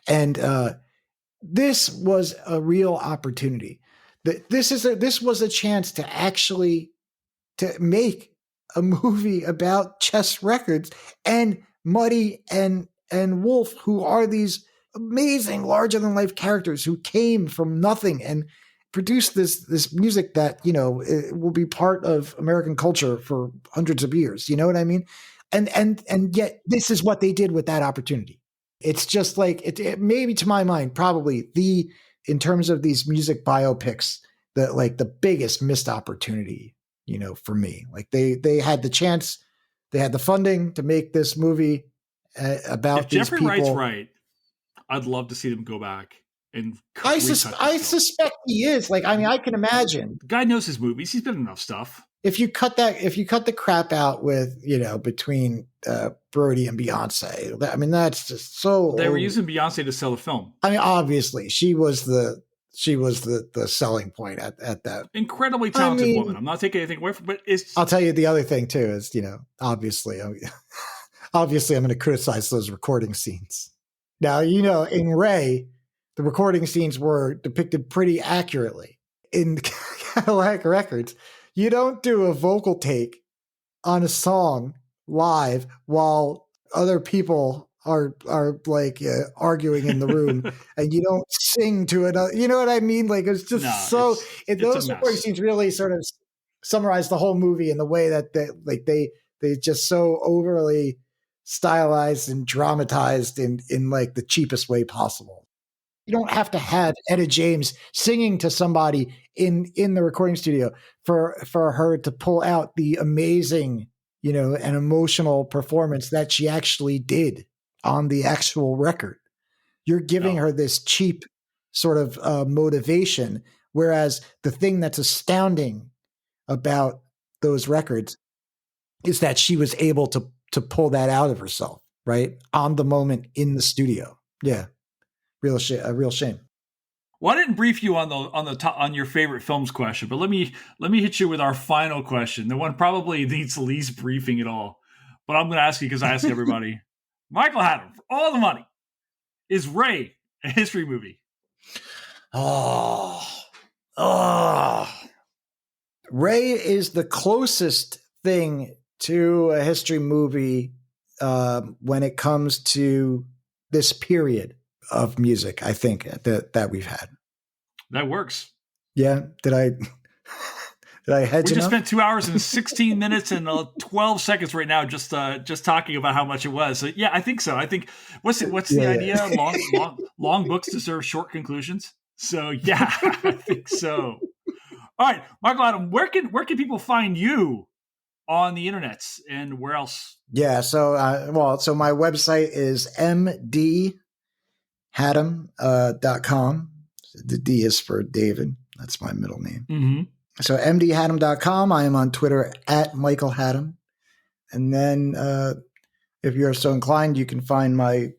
and this was a real opportunity. This was a chance to actually to make a movie about Chess records and Muddy and Wolf, who are these amazing, larger than life characters who came from nothing and produced this music that it will be part of American culture for hundreds of years. You know what I mean? And yet this is what they did with that opportunity. It's just like it maybe, to my mind, probably in terms of these music biopics, the biggest missed opportunity, for me. Like they had the chance, they had the funding to make this movie about these people. If Jeffrey Wright's right, I'd love to see them go back and I suspect he is. Like, I mean, I can imagine. The guy knows his movies. He's been in enough stuff. If you cut the crap out with, between Brody and Beyonce, I mean, that's just so. They were using Beyonce to sell the film. I mean, obviously, she was the selling point at that. Incredibly talented woman. I'm not taking anything away from, but I'll tell you the other thing too is, obviously, I'm going to criticize those recording scenes. Now, in Ray, the recording scenes were depicted pretty accurately. In Cadillac Records, you don't do a vocal take on a song live while other people are like arguing in the room, and you don't sing to it. You know what I mean? Like it's just those recording scenes really sort of summarize the whole movie in the way that they just so overly stylized and dramatized in like the cheapest way possible. You don't have to have Etta James singing to somebody in the recording studio for her to pull out the amazing, and emotional performance that she actually did on the actual record. You're giving her this cheap sort of motivation, whereas the thing that's astounding about those records is that she was able to pull that out of herself, right? On the moment in the studio. Yeah. A real shame. Well, I didn't brief you on your favorite films question, but let me hit you with our final question. The one probably needs the least briefing at all, but I'm going to ask you because I ask everybody. Michael Hattem, for all the money, is Ray a history movie? Ray is the closest thing to a history movie when it comes to this period of music, I think that we've had. That works. Yeah. Did I hedge We just spent 2 hours and 16 minutes and 12 seconds right now just talking about how much it was. So yeah, I think so. I think what's the idea? Long books deserve short conclusions. So yeah, I think so. All right, Michael Hattem, where can people find you on the internets and where else? Yeah, so my website is mdhattem.com. The D is for David. That's my middle name. Mm-hmm. So mdhattem.com. I am on Twitter at Michael Hattem. And then if you're so inclined, you can find my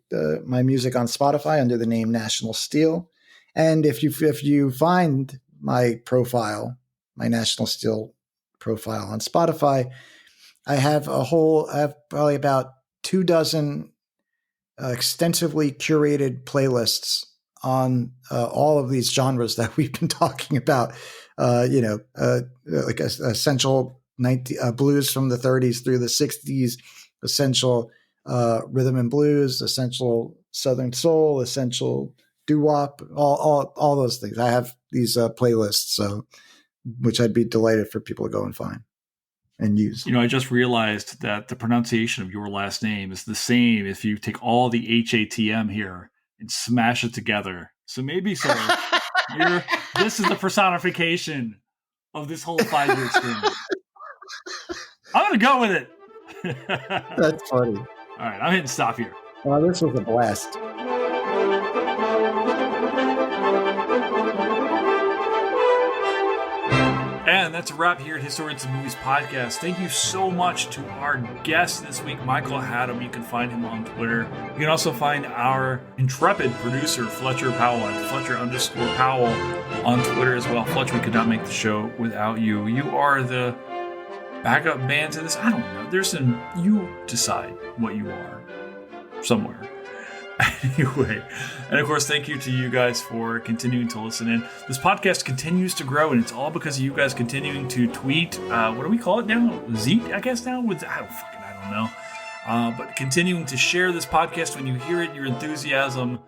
music on Spotify under the name National Steel. And if you find my profile, my National Steel profile on Spotify, I have probably about 24 extensively curated playlists on all of these genres that we've been talking about. Like essential blues from the 30s through the 60s, essential rhythm and blues, essential Southern soul, essential doo-wop, all those things. I have these playlists, which I'd be delighted for people to go and find and use. I just realized that the pronunciation of your last name is the same if you take all the HATM here and smash it together. So maybe this is the personification of this whole 5-year experiment. I'm going to go with it. That's funny. All right, I'm hitting stop here. Well, this was a blast. And that's a wrap here at Historians of Movies Podcast. Thank you so much to our guest this week, Michael Hattem. You can find him on Twitter. You can also find our intrepid producer, Fletcher Powell, at Fletcher_Powell on Twitter as well. Fletcher, we could not make the show without you. You are the backup band to this. I don't know. You decide what you are somewhere. Anyway, and of course, thank you to you guys for continuing to listen in. This podcast continues to grow, and it's all because of you guys continuing to tweet. What do we call it now? Zeet, I guess now? I don't know. But continuing to share this podcast when you hear it, your enthusiasm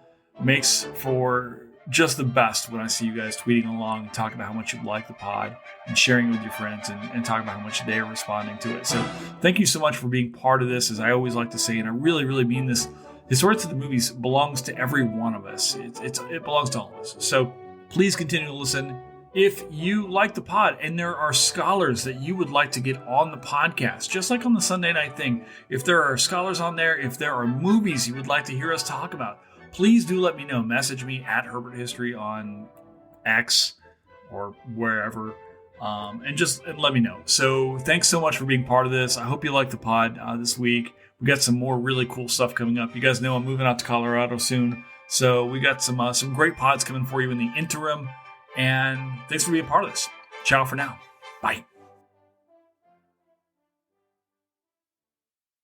makes for just the best when I see you guys tweeting along, talking about how much you like the pod, and sharing it with your friends, and talking about how much they are responding to it. So thank you so much for being part of this, as I always like to say, and I really, really mean this. Historians of the Movies belongs to every one of us. It belongs to all of us. So please continue to listen. If you like the pod and there are scholars that you would like to get on the podcast, just like on the Sunday night thing, if there are scholars on there, if there are movies you would like to hear us talk about, please do let me know. Message me at Herbert History on X or wherever, and let me know. So thanks so much for being part of this. I hope you like the pod this week. We got some more really cool stuff coming up. You guys know I'm moving out to Colorado soon, so we got some great pods coming for you in the interim. And thanks for being part of this. Ciao for now. Bye.